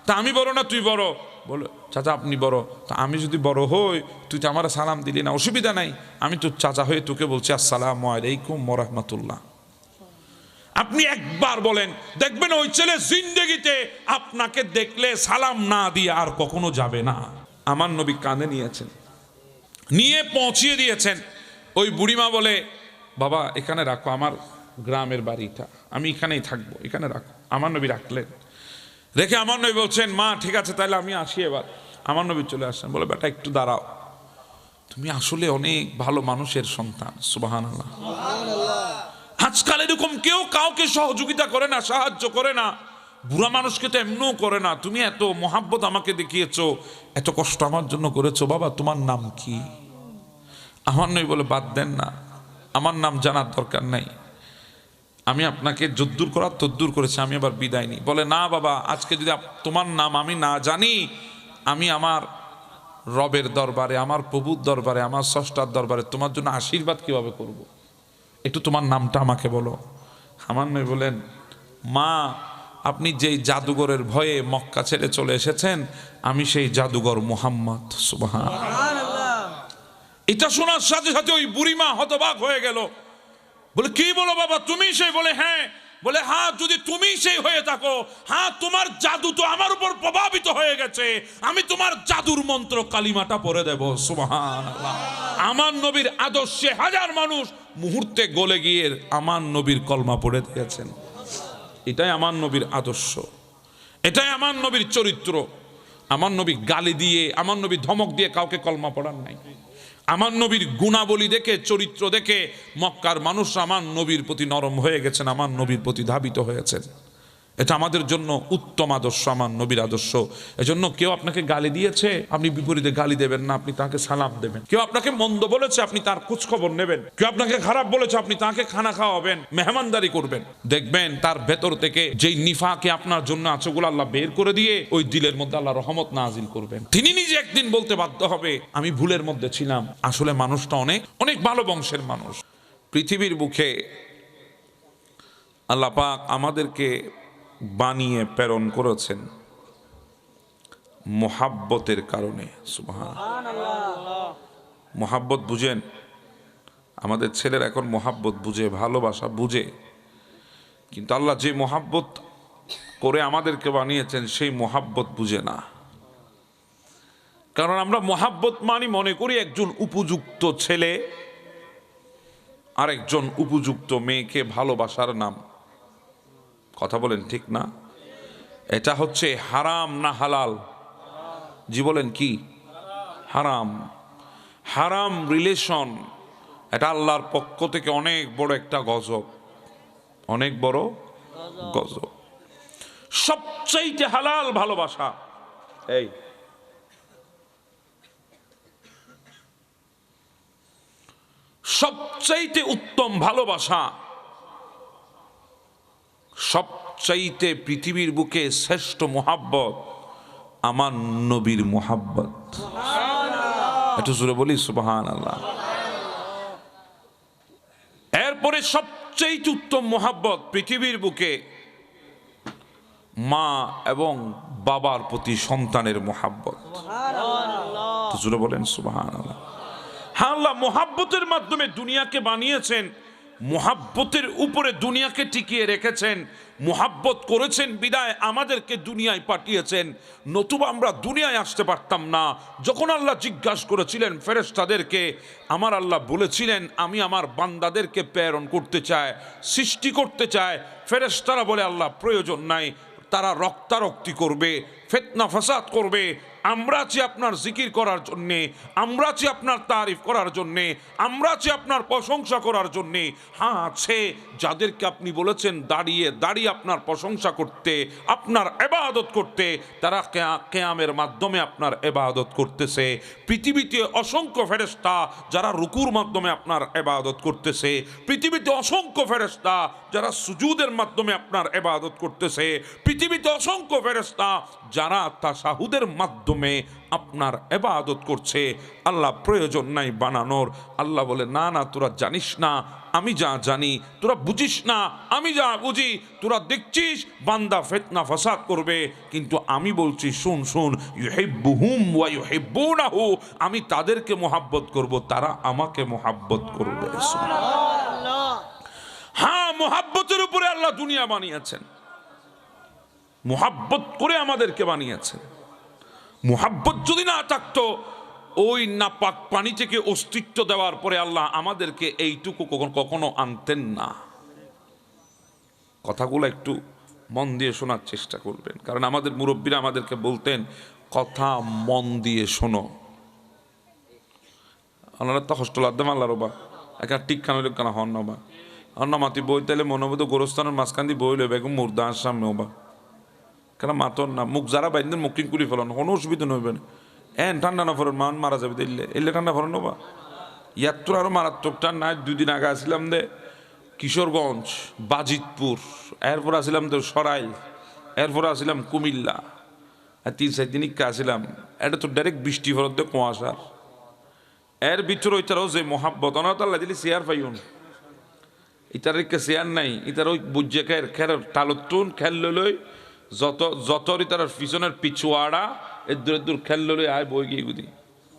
তা আমি বড় না তুই বড়? বলো চাচা আপনি বড়। তা আমি যদি বড় হই, তুই তো আমার সালাম দিলি না, অসুবিধা নাই, আমি তোর চাচা হয়ে তোকে বলছি আসসালামু আলাইকুম ওয়া রাহমাতুল্লাহ। আপনি একবার বলেন, দেখবেন ওই ছেলে জিন্দেগিতে আপনাকে দেখলে সালাম না দিয়ে আর কখনো যাবে না। আমার নবী কাঁধে নিয়েছেন, নিয়ে পৌঁছিয়ে দিয়েছেন। ওই বুড়িমা বলে বাবা এখানে রাখো, আমার গ্রামের বাড়িটা, আমি এখানেই থাকবো, এখানে রাখো। আমার নবী রাখলেন, রেখে আমার নবী বলছেন মা ঠিক আছে তাহলে আমি আসি এবার। আমার নবী চলে আসেন, বলে বেটা একটু দাঁড়াও, তুমি আসলে অনেক ভালো মানুষের সন্তান। সুবহানাল্লাহ। আজকাল এরকম কেউ কাউকে সহযোগিতা করে না, সাহায্য করে না। বুড়া মানুষকে তো এমনও করে না। তুমি এত মহাব্বত আমাকে দেখিয়েছো, এত কষ্ট আমার জন্য করেছো, বাবা তোমার নাম কি? আমার নবী বলে বাদ দেন না, আমার নাম জানার দরকার নাই, আমি আপনাকে যদ্দূর করার তদ্দূর করেছি, আমি আবার বিদায় নিই। বলে না বাবা, আজকে যদি তোমার নাম আমি না জানি, আমি আমার রবের দরবারে, আমার প্রভুর দরবারে, আমার স্রষ্টার দরবারে তোমার জন্য আশীর্বাদ কিভাবে করব। একটু তোমার নামটা আমাকে বলো। আমার নয় বলেন, মা আপনি যেই জাদুঘরের ভয়ে মক্কা ছেড়ে চলে এসেছেন, আমি সেই জাদুঘর মুহাম্মদ। সুবহানাল্লাহ। এটা শোনার সাথে সাথে ওই বুড়িমা হতবাক হয়ে গেল। বলে কি বলো বাবা, তুমি সেই? বলে হ্যাঁ। বলে হ্যাঁ, যদি তুমি সেই হয়ে থাকো, হ্যাঁ তোমার জাদু তো আমার উপর প্রভাবিত হয়ে গেছে, আমি তোমার জাদুর মন্ত্র কালিমাটা পড়ে দেব। সুবহানাল্লাহ। আমার নবীর আদর্শে হাজার মানুষ মুহূর্তে গলে গিয়ে আমার নবীর কলমা পড়ে দিয়েছেন। এটাই আমার নবীর আদর্শ, এটাই আমার নবীর চরিত্র। আমার নবী গালি দিয়ে, আমার নবী ধমক দিয়ে কাউকে কলমা পড়ান নাই। আমার নবীর গুণাবলী দেখে, চরিত্র দেখে মক্কার মানুষ আমার নবীর প্রতি নরম হয়ে গেছেন, আমার নবীর প্রতি ধাবিত হয়েছেন। এটা আমাদের জন্য উত্তম আদর্শ, আমার নবীর আদর্শ। এজন্য কেউ আপনাকে গালি দিয়েছে, আপনি বিপরীতে গালি দেবেন না, আপনি তাকে সালাম দেবেন। কেউ আপনাকে মন্দ বলেছে, আপনি তার খোঁজ খবর নেবেন। কেউ আপনাকে খারাপ বলেছে, আপনি তাকে খানা খাওয়াবেন, মেহমানদারি করবেন। দেখবেন তার ভেতর থেকে যেই নিফাকে আপনার জন্য আছে, ওগুলো আল্লাহ বের করে দিয়ে ওই দিলের মধ্যে আল্লাহ রহমত নাজিল করবেন। তিনি নিজে একদিন বলতে বাধ্য হবে, আমি ভুলের মধ্যে ছিলাম, আসলে মানুষটা অনেক অনেক ভালো বংশের মানুষ। পৃথিবীর বুকে আল্লাহ পাক আমাদেরকে বানিয়ে প্রেরণ করেছেন মোহাব্বতের কারণে। সুবহানাল্লাহ। মোহাব্বত বুঝেন? আমাদের ছেলেরা এখন মোহাব্বত বুঝে, ভালোবাসা বুঝে, কিন্তু আল্লাহ যে মোহাব্বত করে আমাদেরকে বানিয়েছেন সেই মোহাব্বত বুঝে না। কারণ আমরা মোহাব্বত মানি মনে করি একজন উপযুক্ত ছেলে আর একজন উপযুক্ত মেয়েকে ভালোবাসার নাম। কথা বলেন ঠিক না? এটা হচ্ছে হারাম না হালাল? জি বলেন কি? হারাম। হারাম রিলেশন, এটা আল্লাহর পক্ষ থেকে অনেক বড় একটা গজব, অনেক বড় গজব। সবচাইতে হালাল ভালোবাসা, এই সবচাইতে উত্তম ভালোবাসা, সবচাইতে পৃথিবীর বুকে শ্রেষ্ঠ মোহাব্বত আমার নবীর মোহাব্বত। একটু জোরে বলি সুবহানাল্লাহ। এরপরে সবচাইতে উত্তম মোহাব্বত পৃথিবীর বুকে মা এবং বাবার প্রতি সন্তানের মোহাব্বত। জোরে বলেন সুবহানাল্লাহ। হ্যাঁ, আল্লাহ মোহাব্বতের মাধ্যমে দুনিয়াকে বানিয়েছেন, মোহাব্বতের উপরে দুনিয়াকে টিকিয়ে রেখেছেন। মোহাব্বত করেছেন বিদায় আমাদেরকে দুনিয়ায় পাঠিয়েছেন, নতুবা আমরা দুনিয়ায় আসতে পারতাম না। যখন আল্লাহ জিজ্ঞাসা করেছিলেন ফেরেশতাদেরকে, আমার আল্লাহ বলেছিলেন আমি আমার বান্দাদেরকে প্রেরণ করতে চাই, সৃষ্টি করতে চাই। ফেরেশতারা বলে আল্লাহ প্রয়োজন নাই, তারা রক্তারক্তি করবে, ফিতনা ফাসাদ করবে। আমরা আছি আপনার জিকির করার জন্যে, আমরা আছি আপনার তারিফ করার জন্যে, আমরা আছি আপনার প্রশংসা করার জন্যে। হ্যাঁ, আছে যাদেরকে আপনি বলেছেন দাঁড়িয়ে দাঁড়িয়ে আপনার প্রশংসা করতে, আপনার ইবাদত করতে, তারা কিয়ামের মাধ্যমে আপনার ইবাদত করতেছে। পৃথিবীতে অসংখ্য ফেরেশতা যারা রুকুর মাধ্যমে আপনার ইবাদত করতেছে, পৃথিবীতে অসংখ্য ফেরেশতা যারা সুজুদের মাধ্যমে আপনার ইবাদত করতেছে, পৃথিবীতে অসংখ্য ফেরেশতা যারা তাশাহুদের মাধ্যমে আপনার ইবাদত করছে। আল্লাহ প্রয়োজন নাই বানানোর। আল্লাহ বলে না না, তোরা জানিস না, আমি যা জানি। তোরা বুঝিস না, আমি যা বুঝি। তোরা দেখছিস বান্দা ফিতনা ফাসাদ করবে, কিন্তু আমি বলছি শুন শুন, ইউহিব্বুহুম ওয়া ইউহিব্বুনাহু, আমি তাদেরকে মোহাব্বত করব, তারা আমাকে মোহাব্বত করবে। সুবহানাল্লাহ। হ্যাঁ, মোহাব্বতের উপরে আল্লাহ দুনিয়া বানিয়েছেন, মোহাব্বত করে আমাদেরকে বানিয়েছেন। মোহাব্বত যদি না থাকতো, ওই নাপাক পানি থেকে অস্তিত্ব দেওয়ার পরে আল্লাহ আমাদেরকে এইটুকু কখনো আনতেন না। কথাগুলো একটু মন দিয়ে শোনার চেষ্টা করবেন, কারণ আমাদের মুরব্বীরা আমাদেরকে বলতেন কথা মন দিয়ে শোনো। ওনারা তো হোস্টেল আদাম আল্লাহ রবা একটা টিকখান হইল কেন হন নবা অন্য মাতি বই তাইলে মনোবোধ গোরস্থানের মাঝখান দিয়ে বই লইবে এখন মুর্দা সামনে ওবা কেন মাতন না মুখ যারা বাইন্দেন মুক্তিং করে ফেলন, কোনো অসুবিধা নইবেন। এন ঠান্ডা না ফেরন মান মারা যাবে, এলে ঠান্ডা ফেরন নবা। ইয়ার তোর আরো মারাত্মক ঠান্ডা। 2 দিন আগে আসলাম দে কিশোরগঞ্জ, বাজিতপুর, এরপর আসলাম তো সরাইল, এরপর আসলাম কুমিল্লা। আর 3-4 দিন ইকা আসিলাম, এটা তো ডাইরেক্ট বৃষ্টি ফরত দিয়ে কুয়াশার এর ভিতরে ওইটারও যে মহাব্বত ওনার তো আল্লাহ দিলি চেয়ার পাইন ইটার চেয়ার নাই, ইটার ওই বুঝে খের তালতুন খেল লই যত ইতার পিছনের পিছুয়াড়া দূর খেল লই আয় বই গিয়ে গুদি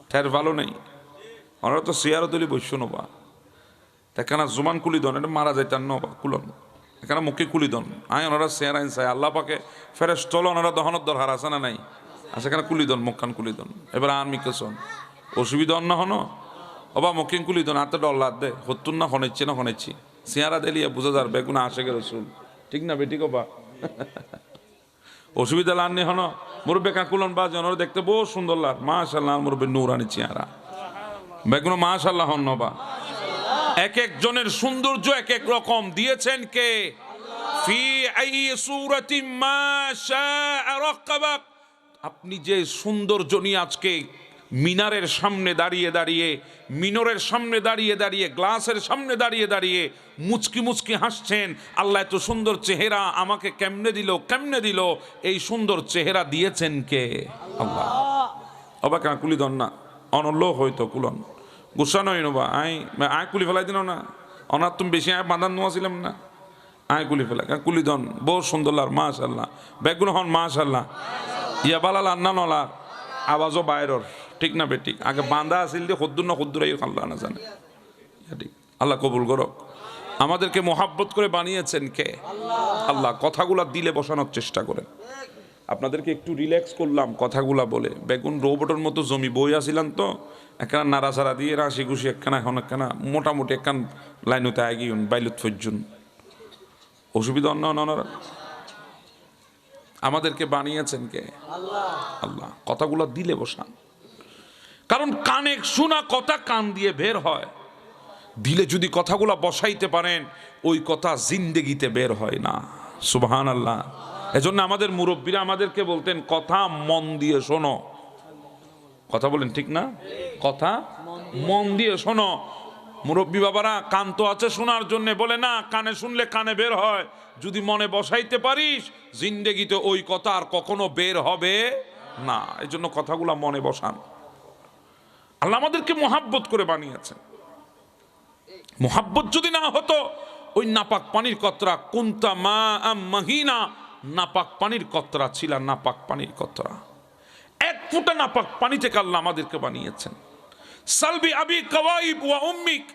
ঠের ভালো নেই। ওনারা তো চেয়ারও তুলি বসছো নবা এখানে জুমান কুলি দন, এটা মারা যাইতার নবা কুলন এখানে মুখে কুলি দন আয় ওনারা চেয়ার আইন চাই আল্লাহ পাকে ফেরেস তল ওনারা দহনের দরকার আছে না নাই আছে, এখানে কুলি দন মুখান কুলি দন এবার আন মিকেছন অসুবিধা অন্য হন অবা মুখিন কুলি দন হাতে ডল্লার দে হতুন না হনেছি না হনেছি চেয়ারা দিলিয়ে বুঝা যার বেগুনা আসে গে রসুল ঠিক না বেটি কবা অসুবিধা লাননি হন মুরব্বে কাকুলন বা জনর দেখতে বহু সুন্দর লাগ মাশাআল্লাহ মুরব্বে নূরানি চেহারা বেগুনো মাশাআল্লাহ হন বা এক এক জনের সৌন্দর্য এক এক রকম দিয়েছেন কে ফি আই সূরাতিন মা শাআ রাকাবাক। আপনি যে সৌন্দর্য নিয়ে আজকে মিনারের সামনে দাঁড়িয়ে দাঁড়িয়ে মিনরের সামনে দাঁড়িয়ে দাঁড়িয়ে গ্লাসের সামনে দাঁড়িয়ে দাঁড়িয়ে মুচকি মুচকি হাসছেন, আল্লাহ এত সুন্দর চেহারা আমাকে কেমনে দিল, এই সুন্দর চেহারা দিয়েছেন কে আল্লাহ। অবাক কুলি দন না অনল্য হয়তো কুলন গুসা নয় নবা আয় কুলি ফেলাই দিল না অনার তুমি বেশি আয় বাঁধান নোয়াছিলাম না আয় কুলি ফেলা কুলি দন বহু সুন্দর লার মাশাআল্লাহ বেগুলো হন মাশাআল্লাহ ইয়া বালাল আন্না নলার আওয়াজও বাইরর ঠিক না বেটি আগে বাঁধা আসিল দিয়ে হদ্দুর না হদ্দুর আল্লাহ না জানে ঠিক আল্লাহ কবুল করো। আমাদেরকে মোহাব্বত করে বানিয়েছেন কে আল্লাহ। কথাগুলা দিলে বসানোর চেষ্টা করেন। আপনাদেরকে একটু রিল্যাক্স করলাম কথাগুলা বলে, বেগুন রোবটের মতো জমি বই আসিলাম তো একখানা নাড়াচাড়া দিয়ে রাশি খুশি একখানা এখন একখানা মোটামুটি একখান লাইন হতে আগিয়ে বাইলুত ফজ্জুন অসুবিধা অন্য অনারা আমাদেরকে বানিয়েছেন কে আল্লাহ। কথাগুলো দিলে বসান, কারণ কানে শোনা কথা কান দিয়ে বের হয়, দিলে যদি কথাগুলো বসাইতে পারেন ওই কথা জিন্দেগিতে বের হয় না। সুবহানাল্লাহ। এজন্য আমাদের মুরব্বীরা আমাদেরকে বলতেন কথা মন দিয়ে শোনো, কথা বলেন ঠিক না, কথা মন দিয়ে শোনো। মুরব্বী বাবারা কান তো আছে শোনার জন্য, বলে না কানে শুনলে কানে বের হয়, যদি মনে বসাইতে পারিস জিন্দেগিতে ওই কথা আর কখনো বের হবে না। এই জন্য কথাগুলা মনে বসান। আল্লাহ আমাদেরকে মোহাব্বত করে বানিয়েছেন। মোহাব্বত যদি না হতো ওই নাপাক পানির কতরা কুন্তা মা মাহিনা, নাপাক পানির কতরা ছিল, নাপাক পানির কতরা এক ফুটা নাপাক পানি থেকে আল্লাহ আমাদেরকে বানিয়েছেন। সালবি আবি কাওয়াইব ওয়া উম্মিক,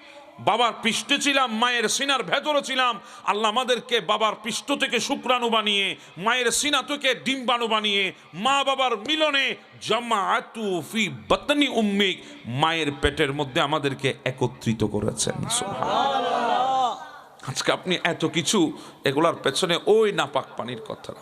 বাবার পৃষ্ঠে ছিলাম, মায়ের সিনার ভেতরে ছিলাম, আল্লাহ আমাদেরকে বাবার পৃষ্ঠ থেকে শুক্রাণু বানিয়ে, মায়ের সিনা থেকে ডিম্বাণু বানিয়ে, মা বাবার মিলনে জামাআতু ফি বাতনি উম্মিক, মায়ের পেটের মধ্যে আমাদেরকে একত্রিত করেছেন। সুবহানাল্লাহ। আজকে আপনি এত কিছু এগুলার পেছনে ওই নাপাক পানির কথা।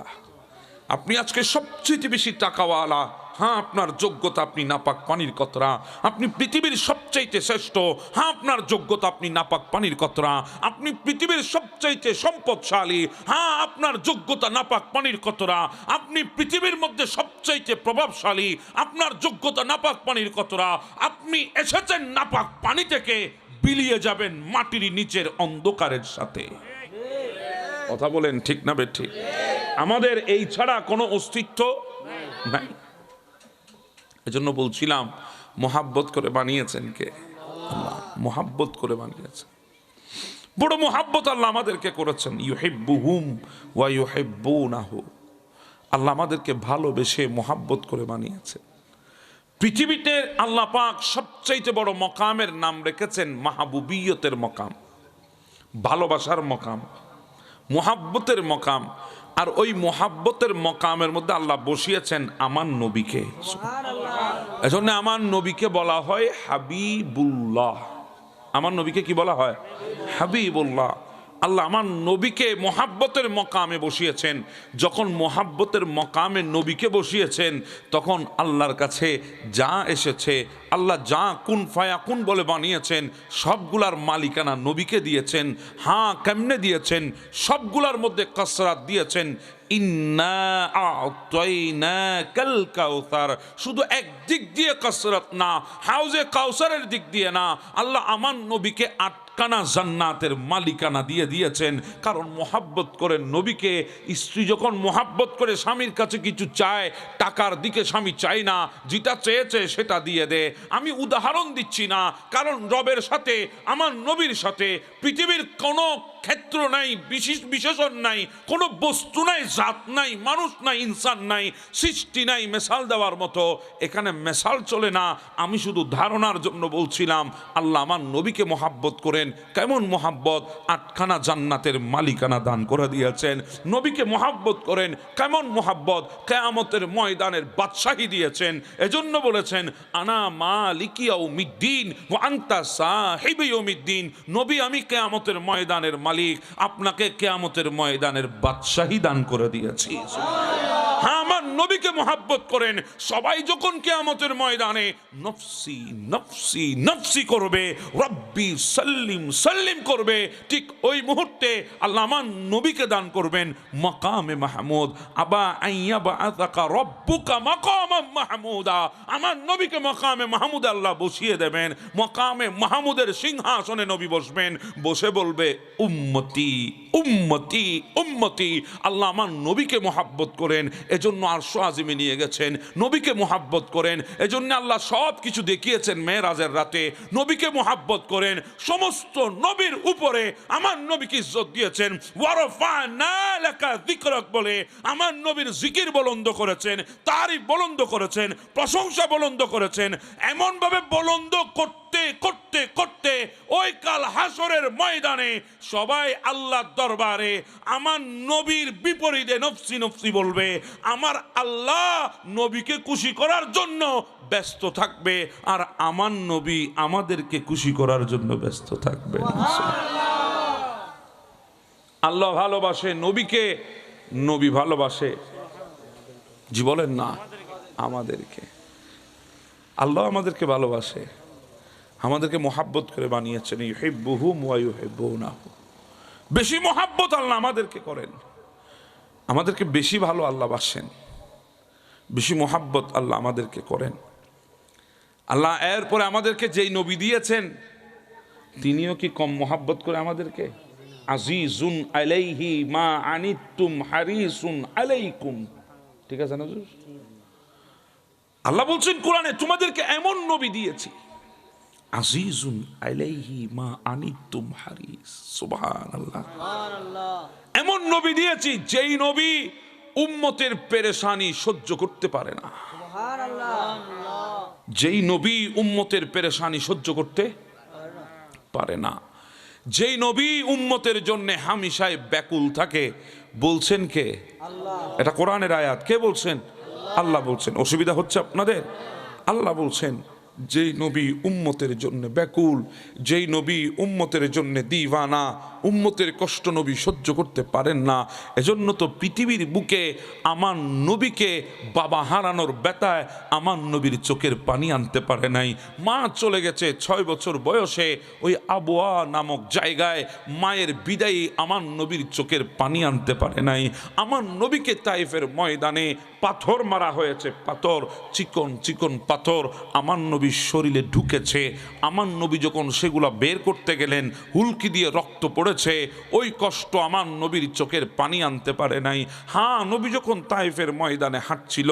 আপনি আজকে সবচেয়ে বেশি টাকাওয়ালা, হ্যাঁ আপনার যোগ্যতা আপনি নাপাক পানির কতরা, আপনি পৃথিবীর সবচাইতে শ্রেষ্ঠ, হ্যাঁ আপনার যোগ্যতা আপনি নাপাক পানির কতরা, আপনি পৃথিবীর সবচাইতে সম্পদশালী, হ্যাঁ আপনার যোগ্যতা নাপাক পানির কতরা, আপনি পৃথিবীর মধ্যে সবচাইতে প্রভাবশালী, আপনার যোগ্যতা নাপাক পানির কতরা, আপনি এসেছেন নাপাক পানি থেকে, বিলিয়ে যাবেন মাটির নিচের অন্ধকারের সাথে। কথা বলেন ঠিক না বেঠিক? আমাদের এই ছাড়া কোনো অস্তিত্ব নাই। এজন্য বলছিলাম মোহাব্বত করে বানিয়েছেন কে আল্লাহ। মোহাব্বত করে বানিয়েছেন, বড় মোহাব্বত আল্লাহ আমাদেরকে করেছেন। ইউহিব্বুহুম ওয়া ইউহিব্বুনাহু, আল্লাহ আমাদেরকে ভালোবেসে মোহাব্বত করে বানিয়েছেন। পৃথিবীতে আল্লাহ পাক সবচাইতে বড় মকামের নাম রেখেছেন মাহবুবিয়তের মকাম, ভালোবাসার মকাম, মোহাব্বতের মকাম। আর ওই মোহাব্বতের মকামের মধ্যে আল্লাহ বসিয়েছেন আমার নবীকে। এজন্য আমার নবীকে বলা হয় হাবিবুল্লাহ। আমার নবীকে কি বলা হয়? হাবিবুল্লাহ। আল্লাহ আমার নবীকে মোহাব্বতের মকামে বসিয়েছেন। যখন মোহাব্বতের মকামে নবীকে বসিয়েছেন তখন আল্লাহর কাছে যা এসেছে, আল্লাহ যা কুন ফায়াকুন বলে বানিয়েছেন সবগুলার মালিকানা নবীকে দিয়েছেন। হ্যাঁ কেমনে দিয়েছেন? সবগুলার মধ্যে কসরাত দিয়েছেন, ইন্না আ'তাইনাকাল কাউসার, শুধু একদিক দিয়ে কাসরাত না, হাউজে কাউসারের দিক দিয়ে না, আল্লাহ আমার নবীকে আটকানা জান্নাতের মালিকানা দিয়ে দিয়েছেন। কারণ মোহাব্বত করেন নবীকে। স্ত্রী যখন মোহাব্বত করে স্বামীর কাছে কিছু চায়, টাকার দিকে স্বামী চায় না, যেটা চেয়েছে সেটা দিয়ে দে। আমি উদাহরণ দিচ্ছি না, কারণ রবের সাথে, আমার নবীর সাথে পৃথিবীর কোনো ক্ষেত্র নাই, বিশেষণ নাই, কোনো বস্তু নাই, জাত নাই, মানুষ নাই, ইনসান নাই, সৃষ্টি নাই মেসাল দেওয়ার মতো। এখানে মেসাল চলে না, আমি শুধু ধারণার জন্য বলছিলাম। আল্লাহ আমার নবীকে মোহাব্বত করেন, কেমন মোহাব্বত, আটখানা জান্নাতের মালিকানা দান করে দিয়েছেন। নবীকে মোহাব্বত করেন, কেমন মোহাব্বত, কিয়ামতের ময়দানের বাদশাহী দিয়েছেন। এজন্য বলেছেন আনা মালিকি ইয়াউমিদ্দিন ওয়া আনতা সাহিবি ইয়াউমিদ্দিন। নবী আমি কিয়ামতের ময়দানের মালিক, আপনাকে কিয়ামতের ময়দানের বাদশাহী দান করে দিয়েছি। হ্যাঁ, আমার নবীকে মোহাব্বত করেন। সবাই যখন কিয়ামতের ময়দানে নফসি নফসি নফসি করবে, রব্বি সাল্লিম সাল্লিম করবে, ঠিক ওই মুহূর্তে আল্লাহ আমার নবীকে দান করবেন মাকামে মাহমুদ। আবা আইয়া বাআসাকা রব্বুকা মাকামান মাহমুদা। আমার নবীকে মাকামে মাহমুদ আল্লাহ বসিয়ে দেবেন। মাকামে মাহমুদের সিংহাসনে নবী বসবেন, বসে বলবে উম্মতি উম্মতি উম্মতি। আল্লাহ আমার নবীকে মোহাব্বত করেন, এজন্য আরশ আজিমে নিয়ে গেছেন। নবীকে মোহাব্বত করেন, এজন্য আল্লাহ সব কিছু দেখিয়েছেন মেরাজের রাতে। নবীকে মোহাব্বত করেন, সমস্ত নবীর উপরে আমার নবীকে ইজ্জত দিয়েছেন। ওয়ারফা'না লাকা যিকরাক বলে আমার নবীর জিকির বুলন্দ করেছেন, তারিফ বুলন্দ করেছেন, প্রশংসা বুলন্দ করেছেন। এমন ভাবে বুলন্দ করতে করতে করতে ওই কাল হাসরের ময়দানে সবাই আল্লাহর দরবারে আমার নবীর বিপরীতে নফসি নফসি বলবে। আমার আল্লাহ নবীকে খুশি করার জন্য ব্যস্ত থাকবে, আর আমার নবী আমাদেরকে খুশি করার জন্য ব্যস্ত থাকবে। আল্লাহ ভালোবাসে নবীকে, নবী ভালোবাসে, জি বলেন না, আমাদেরকে। আল্লাহ আমাদেরকে ভালোবাসে, আমাদেরকে মোহাব্বত করে বানিয়েছেন। ইউহিব্বুহুম ওয়া ইউহিব্বুনাহু। বেশি মোহাব্বত আল্লাহ আমাদেরকে করেন, আমাদেরকে বেশি ভালো আল্লাহ বাসেন, বেশি মোহাব্বত আল্লাহ আমাদেরকে করেন। আল্লাহ এরপরে আমাদেরকে যেই নবী দিয়েছেন তিনিও কি কম মোহাব্বত করে আমাদেরকে? আজিজুন আলাইহি মা আনিতুম হারিসুন আলাইকুম। ঠিক আছে না? আল্লাহ বলছেন কোরআনে, তোমাদেরকে এমন নবী দিয়েছি, আজিজুন আলাইহি মা আনিতুম হারিস। সুবহানাল্লাহ। এমন নবী দিয়েছি যেই নবী উম্মতের পেরেশানি সহ্য করতে পারে না। যেই নবী উম্মতের পেরেশানি সহ্য করতে পারে না, যেই নবী উম্মতের জন্য হামেশাই ব্যাকুল থাকে। বলছেন কে? এটা কোরআনের আয়াত। কে বলছেন? আল্লাহ বলছেন। অসুবিধা হচ্ছে আপনাদের? আল্লাহ বলছেন যেই নবী উম্মতের জন্য ব্যাকুল, যেই নবী উম্মতের জন্য দিওয়ানা, উম্মতের কষ্ট নবী সহ্য করতে পারেন না। এজন্য তো পৃথিবীর বুকে আমার নবীকে বাবা হারানোর ব্যথায় আমার নবীর চোখের পানি আনতে পারে নাই। মা চলে গেছে 6 বছর বয়সে ওই আবওয়া নামক জায়গায়, মায়ের বিদায়ী আমার নবীর চোখের পানি আনতে পারে নাই। আমার নবীকে তাইফের ময়দানে পাথর মারা হয়েছে, পাথর, চিকন চিকন পাথর আমার নবীর শরীরে ঢুকেছে। আমার নবী যখন সেগুলা বের করতে গেলেন, হুলকি দিয়ে রক্ত পড়েছে। ওই কষ্ট আমার নবীর চোখের পানি আনতে পারে নাই। হ্যাঁ, নবী যখন তাইফের ময়দানে হাঁটছিল,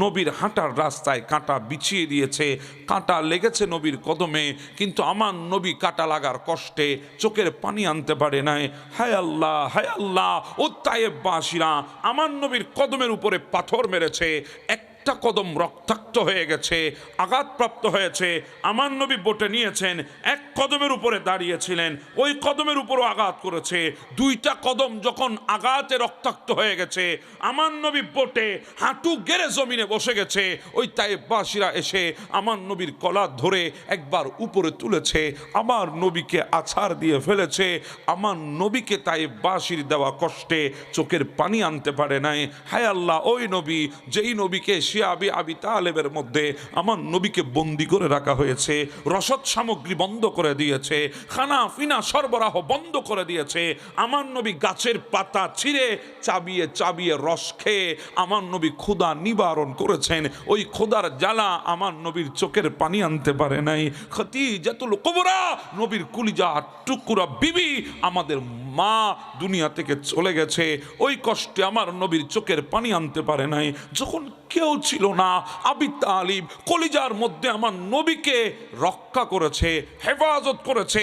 নবীর হাঁটার রাস্তায় কাঁটা বিছিয়ে দিয়েছে, কাঁটা লেগেছে নবীর কদমে, কিন্তু আমার নবী কাঁটা লাগার কষ্টে চোখের পানি আনতে পারে নাই। হায় আল্লাহ, হায় আল্লাহ, ও তায়েববাসীরা আমার নবীর কদমের উপরে পাথর মেরেছে, একটা কদম রক্তাক্ত হয়ে গেছে, আঘাতপ্রাপ্ত হয়েছে। আমার নবী বটে নিয়েছেন, এক কদমের উপরে দাঁড়িয়েছিলেন, ওই কদমের উপরও আঘাত করেছে। 2টা কদম যখন আঘাতে রক্তাক্ত হয়ে গেছে, আমার নবী বটে হাঁটু গেড়ে জমিনে বসে গেছে। ওই তায়েববাসীরা এসে আমার নবীর কলার ধরে একবার উপরে তুলেছে, আমার নবীকে আছাড় দিয়ে ফেলেছে। আমার নবীকে তায়েববাসীর দেওয়া কষ্টে চোখের পানি আনতে পারে নাই। হায় আল্লাহ, ওই নবী যেই নবীকে শিয়াবি আবি তালেবের ঘরের মধ্যে আমার নবীকে বন্দি করে রাখা হয়েছে, রসদ সামগ্রী বন্ধ করে দিয়েছে, খানা ফিনা সরবরাহ বন্ধ করে দিয়েছে। আমার নবী গাছের পাতা ছিঁড়ে চাবিয়ে চাবিয়ে রস খেয়ে আমার নবী ক্ষুধা নিবারণ করেছেন। ওই ক্ষুধার জ্বালা আমার নবীর চোখের পানি আনতে পারে নাই। খাদিজাতুল কুবরা, নবীর কুলিজা টুকরা বিবি, আমাদের মা দুনিয়া থেকে চলে গেছে। ওই কষ্টে আমার নবীর চোখের পানি আনতে পারে নাই। যখন কেউ ছিল না, আবি তালিব কলিজার মধ্যে আমার নবীকে রক্ষা করেছে, হেফাজত করেছে।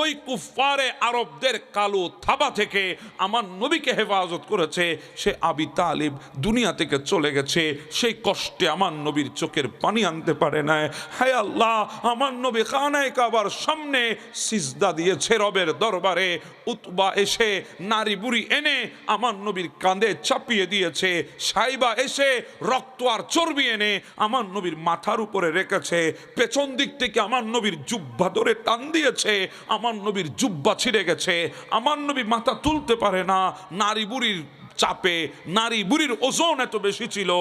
ওই কুফারে আরবদের কালো থাবা থেকে আমার নবীকে হেফাজত করেছে। সে আবি তালিব দুনিয়া থেকে চলে গেছে, সেই কষ্টে আমার নবীর চোখের পানি আনতে পারে না। হায় আল্লাহ, আমার নবী খানায়ে কাবার সামনে সিজদা দিয়েছে রবের দরবারে। উতবা এসে নারী বুড়ি এনে আমার নবীর কাঁধে চাপিয়ে দিয়েছে। সাইবা এসে রক্ত আর চর্বি এনে আমার নবীর মাথার উপরে রেখেছে। পেছন দিক থেকে আমার নবীর জুব্বা ধরে টান দিয়েছে। আমার নবীর জুব্বা ছিঁড়ে গেছে। আমার নবী মাথা তুলতে পারে না। নারী বুড়ির চাপে, নারী বুড়ির ওজন এত বেশি ছিল,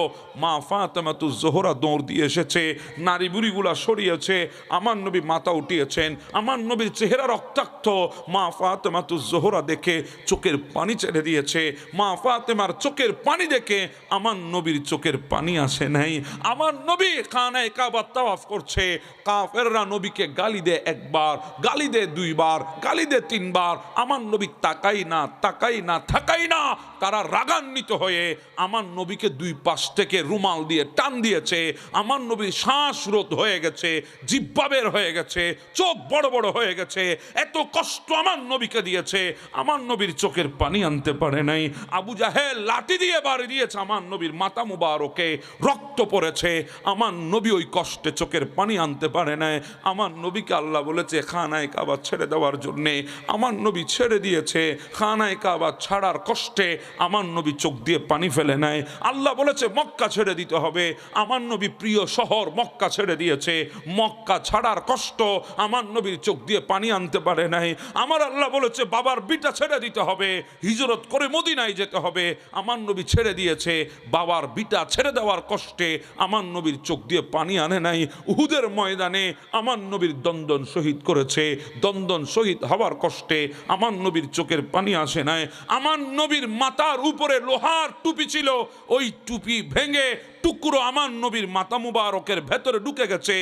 মা ফাতেমাতু জোহরা দৌড় দিয়ে এসেছে, নারী বুড়িগুলা সরিয়েছে, আমার নবী মাথা উঠিয়েছেন। আমার নবীর চেহারা রক্তাক্ত, মা ফাতেমাতু জোহরা দেখে চোখের পানি ছেড়ে দিয়েছে। মা ফাতেমার চোখের পানি দেখে আমার নবীর চোখের পানি আসে নাই। আমার নবী খানায়ে কাবা তাওয়াফ করছে, কাফেররা নবীকে গালি দেয় একবার, গালি দেয় দুইবার, গালি দেয় তিনবার। আমার নবী তাকাই না, তাকাই না, থাকাই না। তারা রাগান্বিত হয়ে আমার নবীকে দুই পাশ থেকে রুমাল দিয়ে টান দিয়েছে। আমার নবীর শ্বাস রোধ হয়ে গেছে, জিহ্বা বের হয়ে গেছে, চোখ বড় বড় হয়ে গেছে। এত কষ্ট আমার নবীকে দিয়েছে, আমার নবীর চোখের পানি আনতে পারে নাই। আবু জাহেল লাঠি দিয়ে বাড়ি দিয়েছে আমার নবীর মাথা মুবারকে, রক্ত পড়েছে। আমার নবী ওই কষ্টে চোখের পানি আনতে পারে নাই। আমার নবীকে আল্লাহ বলেছে খানায়ে কাবা ছেড়ে দেওয়ার জন্যে। আমার নবী ছেড়ে দিয়েছে। খানায়ে কাবা ছাড়ার কষ্টে আমার নবী চোখ দিয়ে পানি ফেলে নেয়। আল্লাহ বলেছে মক্কা ছেড়ে দিতে হবে। আমার নবী প্রিয় শহর মক্কা ছেড়ে দিয়েছে। মক্কা ছাড়ার কষ্ট আমার নবীর চোখ দিয়ে পানি আনতে পারে নাই। আমার আল্লাহ বলেছে বাবার বিটা ছেড়ে দিতে হবে, হিজরত করে মদিনায় যেতে হবে। আমার নবী ছেড়ে দিয়েছে। বাবার বিটা ছেড়ে দেওয়ার কষ্টে আমার নবীর চোখ দিয়ে পানি আনে নাই। উহুদের ময়দানে আমার নবীর দন্দন শহীদ করেছে। দন্দন শহীদ হওয়ার কষ্টে আমার নবীর চোখের পানি আসে নাই। আমার নবীর মাথার উপরে লোহার টুপি ছিল, ওই টুপি ভেঙে টুকরো আমার নবীর মাথা মুবারকের ভেতরে ঢুকে গেছে।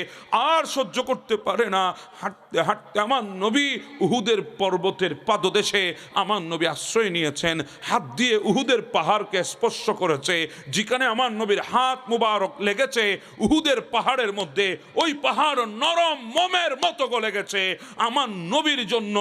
আর সহ্য করতে পারে না। হাঁটতে হাঁটতে আমার নবী উহুদের পর্বতের পাদদেশে আমার নবী আশ্রয় নিয়েছেন। হাত দিয়ে উহুদের পাহাড়কে স্পর্শ করেছে। যেখানে আমার নবীর হাত মুবারক লেগেছে উহুদের পাহাড়ের মধ্যে, ওই পাহাড় নরম মোমের মতো গলে গেছে। আমার নবীর জন্য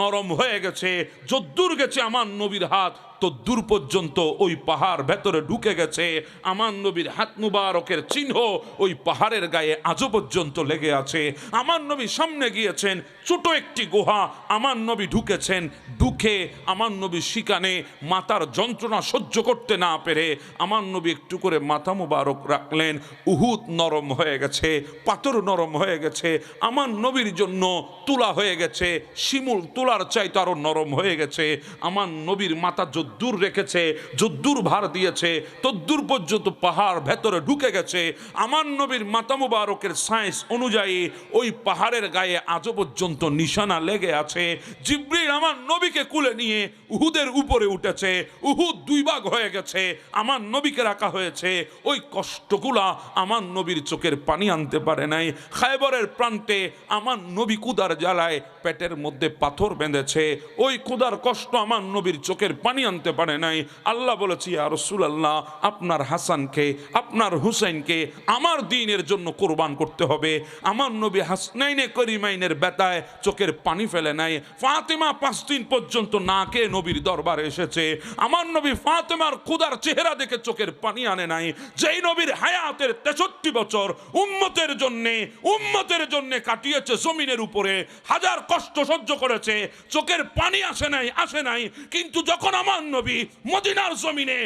নরম হয়ে গেছে। যদ্দূর গেছে আমার নবীর হাত, তো দূর পর্যন্ত ওই পাহাড় ভেতরে ঢুকে গেছে। আমার নবীর হাত মুবারকের চিহ্ন ওই পাহাড়ের গায়ে আজও পর্যন্ত লেগে আছে। আমার নবী সামনে গিয়েছেন, ছোট একটি গুহা, আমার নবী ঢুকেছেন। ঢুকে আমার নবী সেখানে মাথার যন্ত্রণা সহ্য করতে না পেরে আমার নবী একটু করে মাথা মুবারক রাখলেন। উহুদ নরম হয়ে গেছে, পাথর নরম হয়ে গেছে। আমার নবীর জন্য তুলা হয়ে গেছে, শিমুল তুলার চাইতে আরো নরম হয়ে গেছে। আমার নবীর মাথা যদ্দূর রেখেছে, যদ্দূর ভার দিয়েছে, তদ্দূর পর্যন্ত পাহাড় ভেতরে ঢুকে গেছে। আমার নবীর মাথা মুবারকের সায়েন্স অনুযায়ী ওই পাহাড়ের গায়ে আজও পর্যন্ত নিশানা লেগে আছে। জিবরিল আমার নবীকে কুলে নিয়ে উহুদের উপরে উঠেছে। উহুদ দুই ভাগ হয়ে গেছে, আমার নবীকে রাখা হয়েছে। ওই কষ্টগুলা আমার নবীর চোখের পানি আনতে পারে নাই। খায়বরের প্রান্তে আমার নবী কুদার জ্বালায় পেটের মধ্যে পাথর বেঁধেছে। ওই কুদার কষ্ট আমার নবীর চোখের পানি আনতে পারে নাই। আল্লাহ বলেছি ইয়া রাসূলুল্লাহ, আপনার হাসানকে, আপনার হুসাইনকে আমার দ্বীনের জন্য কোরবান করতে হবে। আমার নবী হাসনাইনে করিমাইনের ব্যথায় চোখের পানি ফেলে নাই। ফাতেমা 5 দিন পর্যন্ত না খেয়ে নবীর দরবারে এসেছে। আমার নবী ফাতেমার ক্ষুধার চেহারা দেখে চোখের পানি আনে নাই। যেই নবীর হায়াতের 63 বছর উম্মতের জন্য কাটিয়েছে জমিনের উপরে, হাজার কষ্ট সহ্য করেছে, চোখের পানি আসে নাই। কিন্তু যখন আমার নবী মদিনার জমিনে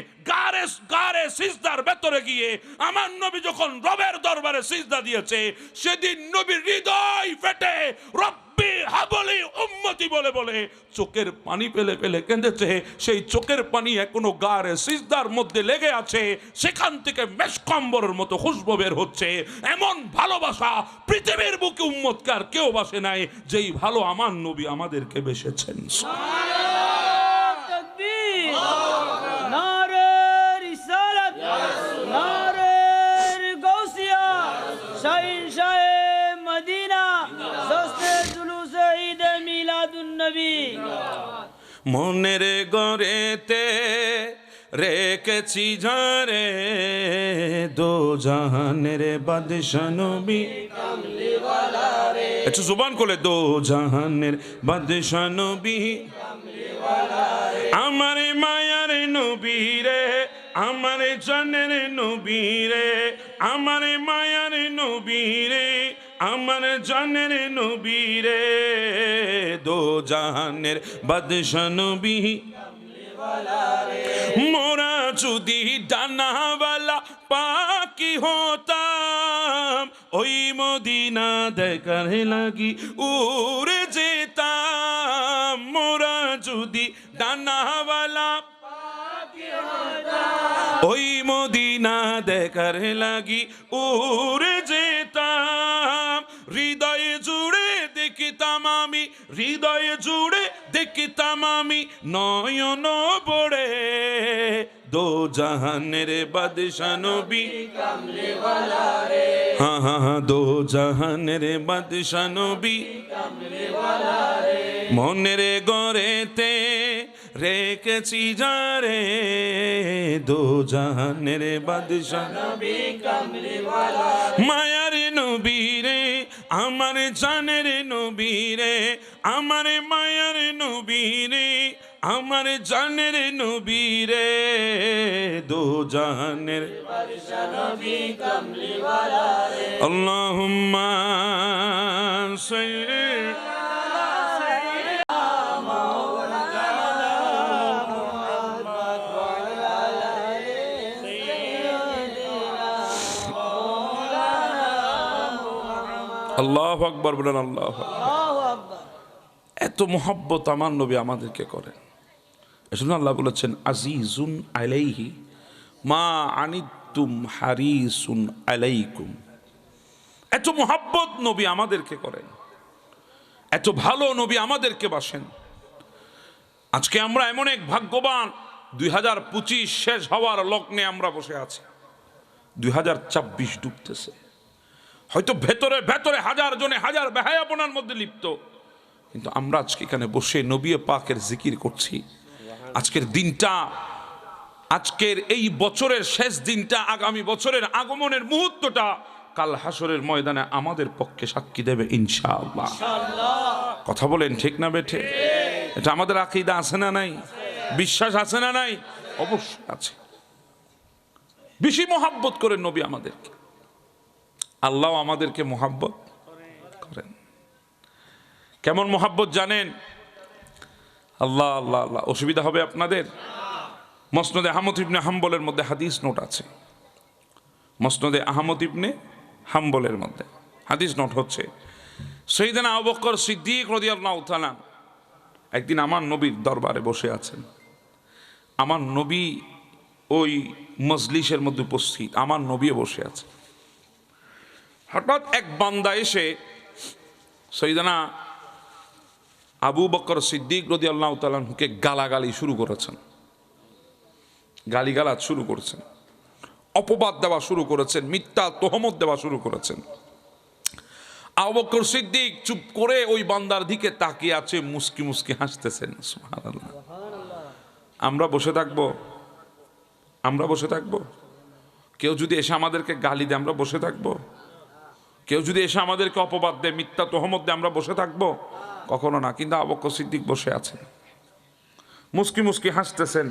গারে সিজদার ভেতরে গিয়ে আমার নবী যখন রবের দরবারে সিজদা দিয়েছে, সেদিন নবীর হৃদয় ফেটে রব্বি বলে উম্মতি বলে বলে চোখের পানি পেলে পেলে কেঁদেছে, সেই চোখের পানি এখনো গারে সিজদার মধ্যে লেগে আছে, সেখান থেকে মেশকম্বরের মতো খুশবু বের হচ্ছে। এমন ভালোবাসা পৃথিবীর বুকে উম্মতকে আর কেউ বাসে নাই যেই ভালো আমার নবী আমাদেরকে বেসেছেন। মনের গড়েতে রেখেছি ঝরে দো জাহানের বাদশা নবী, একটু জুবান করলে দো জাহানের বাদশা নবী, আমার মায়ার নবী রে, আমার জানের নবী রে, আমার মায়ার নবী রে, আমার জানের নবী রে, দো জাহানের বাদশা নবী। মোরা যদি ডানাওয়ালা পাখি হতাম, ওই মদিনা দেখার লাগি উড়ে যেতাম। মোরা যদি ডানাওয়ালা ওই মদিনা দেখার লাগি উড়ে যেতাম। হৃদয়ে জুড়ে দেখিতাম আমি, হৃদয়ে জুড়ে দেখিতাম আমি, নয়ন পড়ে দো জাহানের বাদশা নবী, হ্যাঁ হ্যাঁ হ্যাঁ দো জাহানের বাদশা নবী। মনের গড়েতে রেখেছি যারে দো জাহানের বাদশা নবী, মায়ার নবী রে, আমার জানের নবী রে, আমার মায়ার নবী রে, আমার জানের নবী রে, দো জাহানের বাদশা নবী কামলিওয়ালা রে। আল্লাহুম্মা সাল্লি আল্লাহু আকবার বলেন, আল্লাহু আকবার। এত মোহাব্বত আমার নবী আমাদেরকে করেন। এজন্য আল্লাহ বলেছেন আজিজুন আলাইহি মা আনিতুম হারিসুন আলাইকুম। এত মোহাব্বত নবী আমাদেরকে করেন, এত ভালো নবী আমাদেরকে বাসেন। আজকে আমরা এমন এক ভাগ্যবান, 2025 শেষ হওয়ার লগ্নে আমরা বসে আছি, 2024 ডুবতেছে। হয়তো ভেতরে ভেতরে হাজার জনে হাজার বেহায়াপনার মধ্যে লিপ্ত, কিন্তু আমরা আজকে এখানে বসে নবী পাকের জিকির করছি। আজকের দিনটা, আজকের এই বছরের শেষ দিনটা, আগামী বছরের আগমনের মুহূর্তটা কাল হাসরের ময়দানে আমাদের পক্ষে সাক্ষী দেবে ইনশাআল্লাহ। কথা বলেন ঠিক না বেঠে? এটা আমাদের আকীদা আছে না নাই? বিশ্বাস আছে না নাই? অবশ্যই আছে। বেশি মোহাব্বত করেন নবী আমাদেরকে, আল্লাহ আমাদেরকে মোহাব্বত করেন। কেমন মোহাব্বত জানেন? আল্লাহ আল্লাহ আল্লাহ। অসুবিধা হবে আপনাদের? মসনদে আহমদ ইবনে হাম্বলের মধ্যে হাদিস নোট আছে। মসনদে আহমদ ইবনে হাম্বলের মধ্যে হাদিস নোট হচ্ছে, সাইয়েদনা আবু বকর সিদ্দিক রাদিয়াল্লাহু তাআলা একদিন আমার নবীর দরবারে বসে আছেন। আমার নবী ওই মজলিসের মধ্যে উপস্থিত, আমার নবীও বসে আছে। হঠাৎ এক বান্দা এসে সাইয়েদনা আবু বকর সিদ্দিক রাদিয়াল্লাহু তাআলা কে গালাগালি শুরু করেছেন, গালিগালাজ শুরু করেছেন, অপবাদ দেওয়া শুরু করেছেন, মিথ্যা তোহমত দেওয়া শুরু করেছেন। আবু বকর সিদ্দিক চুপ করে ওই বান্দার দিকে তাকিয়ে আছে, মুস্কি মুস্কি হাসতেছেন। সুবহানাল্লাহ। আমরা বসে থাকবো? আমরা বসে থাকবো? কেউ যদি এসে আমাদেরকে গালি দেয় আমরা বসে থাকবো? কেউ যদি এসে আমাদেরকে অপবাদ দেয়, মিথ্যা তোহমত দেয়, আমরা বসে থাকবো? কখনো না। কিন্তু আবু বকর সিদ্দিক বসে আছেন, মুস্কি মুস্কি হাসতেছেন।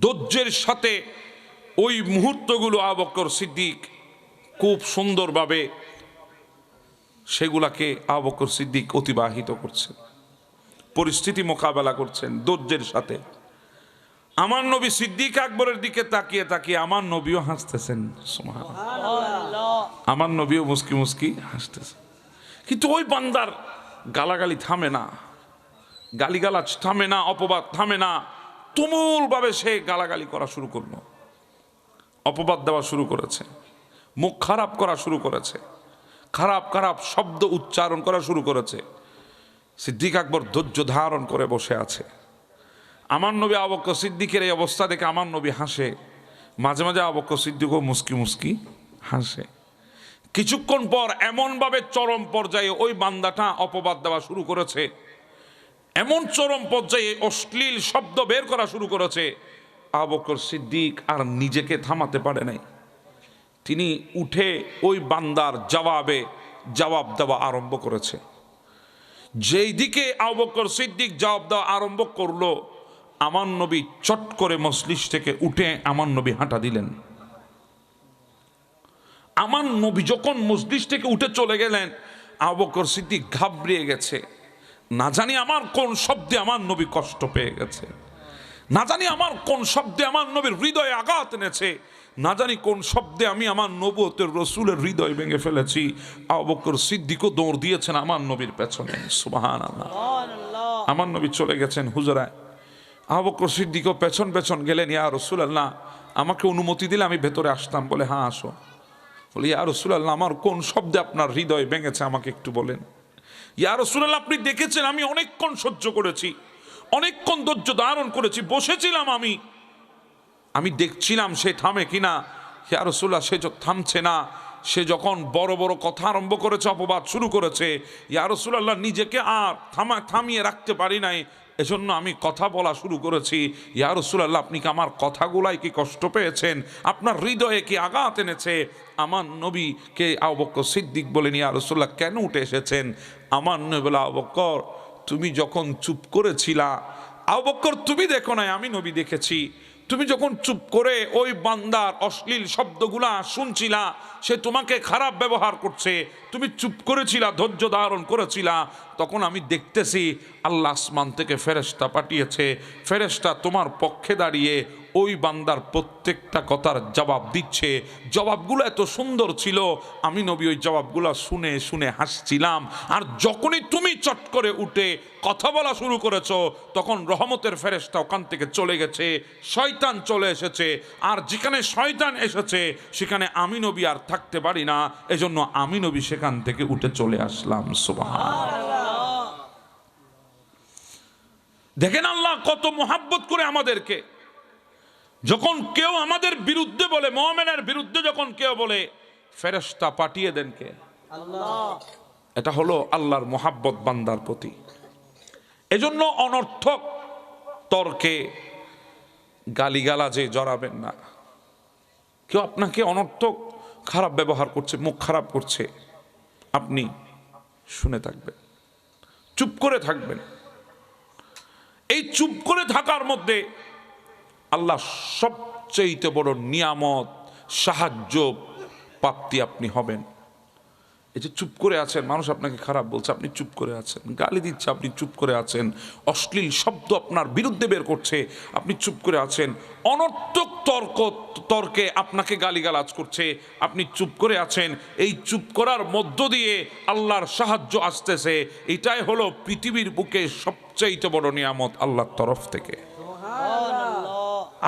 ধৈর্যের সাথে ওই মুহূর্তগুলো আবু বকর সিদ্দিক খুব সুন্দরভাবে সেগুলাকে আবু বকর সিদ্দিক অতিবাহিত করছেন, পরিস্থিতি মোকাবেলা করছেন ধৈর্যের সাথে। আমার নবী সিদ্দিক আকবরের দিকে তাকিয়ে তাকিয়ে আমার নবীও হাসতেছেন। সুবহানাল্লাহ। আমার নবীও মুস্কি মুস্কি হাসতেছেন। কিন্তু ওই বান্দার গালাগালি থামে না, গালিগালাজ থামে না, অপবাদ থামে না। তুমুলভাবে সে গালাগালি করা শুরু করলো, অপবাদ দেওয়া শুরু করেছে, মুখ খারাপ করা শুরু করেছে, খারাপ খারাপ শব্দ উচ্চারণ করা শুরু করেছে। সিদ্দিক আকবর ধৈর্য ধারণ করে বসে আছে। আমার নবী আবু বকর সিদ্দিকের এই অবস্থা দেখে আমার নবী হাসে, মাঝে মাঝে আবু বকর সিদ্দিকও মুস্কি মুস্কি হাসে। কিছুক্ষণ পর এমনভাবে চরম পর্যায়ে ওই বান্দাটা অপবাদ দেওয়া শুরু করেছে, এমন চরম পর্যায়ে অশ্লীল শব্দ বের করা শুরু করেছে, আবু বকর সিদ্দিক আর নিজেকে থামাতে পারে নাই। তিনি উঠে ওই বান্দার জবাব দেওয়া আরম্ভ করেছে। যেই দিকে আবু বকর সিদ্দিক জবাব দেওয়া আরম্ভ করলো, আমার নবী চট করে মজলিস থেকে উঠে আমার নবী হাঁটা দিলেন। আমার নবী যখন মজলিস থেকে উঠে চলে গেলেন, আবু বকর সিদ্দিক ঘাবড়িয়ে গেছে। না জানি আমার কোন শব্দে আমার নবী কষ্ট পেয়ে গেছে, না জানি আমার কোন শব্দে আমার নবীর হৃদয়ে আঘাত এনেছে, না জানি কোন শব্দে আমি আমার নবুয়তের রসুলের হৃদয় ভেঙে ফেলেছি। আবু বকর সিদ্দিকও দৌড় দিয়েছেন আমার নবীর পেছনে। সুবহানাল্লাহ। আমার নবী চলে গেছেন হুজরায়, আবু বকর সিদ্দিকও পেছন পেছন গেলেন। ইয়া রাসূলুল্লাহ, আমাকে অনুমতি দিলে আমি ভেতরে আসতাম। বলে হ্যাঁ আসো। বলে ইয়া রাসূলুল্লাহ, আমার কোন শব্দে আপনার হৃদয় ভেঙেছে আমাকে একটু বলেন। ইয়া রাসূলুল্লাহ, আপনি দেখেছেন আমি অনেকক্ষণ সহ্য করেছি, অনেকক্ষণ ধৈর্য ধারণ করেছি, বসেছিলাম, আমি দেখছিলাম সে থামে কিনা। ইয়া রাসূলুল্লাহ, সে থামছে না। সে যখন বড় বড় কথা আরম্ভ করেছে, অপবাদ শুরু করেছে, ইয়া রাসূলুল্লাহ নিজেকে আর থামিয়ে রাখতে পারি নাই, এজন্য আমি কথা বলা শুরু করেছি। ইয়া রাসূলুল্লাহ, আপনি কি আমার কথাগুলাই কি কষ্ট পেয়েছেন? আপনার হৃদয়ে কি আঘাত এনেছে? আমার নবীকে আবু বকর সিদ্দিক বলেন, ইয়া রাসূলুল্লাহ কেন উঠে এসেছেন? আমার নবী বলে, আবু বকর তুমি যখন চুপ করেছিলা, আবু বকর তুমি দেখো নাই, আমি নবী দেখেছি। তুমি যখন চুপ করে ওই বান্দার অশ্লীল শব্দগুলা শুনছিলা, সে তোমাকে খারাপ ব্যবহার করছে, তুমি চুপ করেছিলা, ধৈর্য ধারণ করেছিলা, তখন আমি দেখতেছি আল্লাহ আসমান থেকে ফেরেশতা পাঠিয়েছে। ফেরেশতা তোমার পক্ষে দাঁড়িয়ে ওই বান্দার প্রত্যেকটা কথার জবাব দিচ্ছে। জবাবগুলো এত সুন্দর ছিল, আমি নবী ওই জবাবগুলো শুনে শুনে হাসছিলাম। আর যখনই তুমি চট করে উঠে কথা বলা শুরু করেছো, তখন রহমতের ফেরেশতা ওখান থেকে চলে গেছে, শয়তান চলে এসেছে। আর যেখানে শয়তান এসেছে সেখানে আমি নবী আর থাকতে পারি না, এজন্য আমি নবী সেখান থেকে উঠে চলে আসলাম। সুবহানাল্লাহ। দেখেন আল্লাহ কত মোহাব্বত করে আমাদেরকে। যখন কেউ আমাদের বিরুদ্ধে বলে, মুমিনের বিরুদ্ধে যখন কেউ বলে, ফেরেশতা পাঠিয়ে দেন কে? আল্লাহ। এটা হলো আল্লাহর মোহাব্বত বান্দার প্রতি। এজন্য অনর্থক তর্কে গালিগালাজে জড়াবেন না। কেউ আপনাকে অনর্থক খারাপ ব্যবহার করছে, মুখ খারাপ করছে, আপনি শুনে থাকবেন, চুপ করে থাকবেন। এই চুপ করে থাকার মধ্যে আল্লাহ সবচেয়ে বড় নিয়ামত, সাহায্য প্রাপ্তি আপনি হবেন। এই যে চুপ করে আছেন, মানুষ আপনাকে খারাপ বলছে, আপনি চুপ করে আছেন, গালি দিচ্ছে, আপনি চুপ করে আছেন, অশ্লীল শব্দ আপনার বিরুদ্ধে বের করছে, আপনি চুপ করে আছেন, অনর্থক তর্কে আপনাকে গালিগালাজ করছে, আপনি চুপ করে আছেন। এই চুপ করার মধ্য দিয়ে আল্লাহর সাহায্য আসতেছে। এটাই হলো পৃথিবীর বুকে সবচেয়ে বড় নিয়ামত আল্লাহর তরফ থেকে।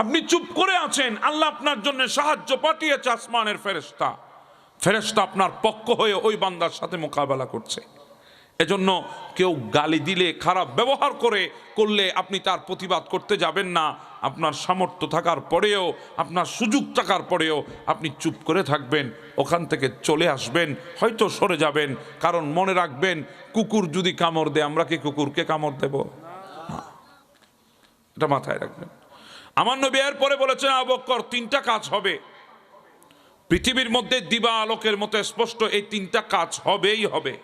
আপনি চুপ করে আছেন, আল্লাহ আপনার জন্য সাহায্য পাঠিয়েছে আসমানের ফেরেশতা। ফেরেশতা আপনার পক্ষ হয়ে ওই বান্দার সাথে মোকাবেলা করছে। এজন্য কেউ গালি দিলে, খারাপ ব্যবহার করলে আপনি তার প্রতিবাদ করতে যাবেন না। আপনার সামর্থ্য থাকার পরেও, আপনার সুযোগ থাকার পরেও আপনি চুপ করে থাকবেন, ওখান থেকে চলে আসবেন, হয়তো সরে যাবেন। কারণ মনে রাখবেন, কুকুর যদি কামড় দেয়, আমরা কি কুকুরকে কামড় দেব? এটা মাথায় রাখবেন। আমার নবী এর পরে বলেছেন, আবু বকর তিনটা কাজ হবে পৃথিবীর মধ্যে দিবা আলোকের মতো স্পষ্ট, এই তিনটা কাজ হবেই হবে।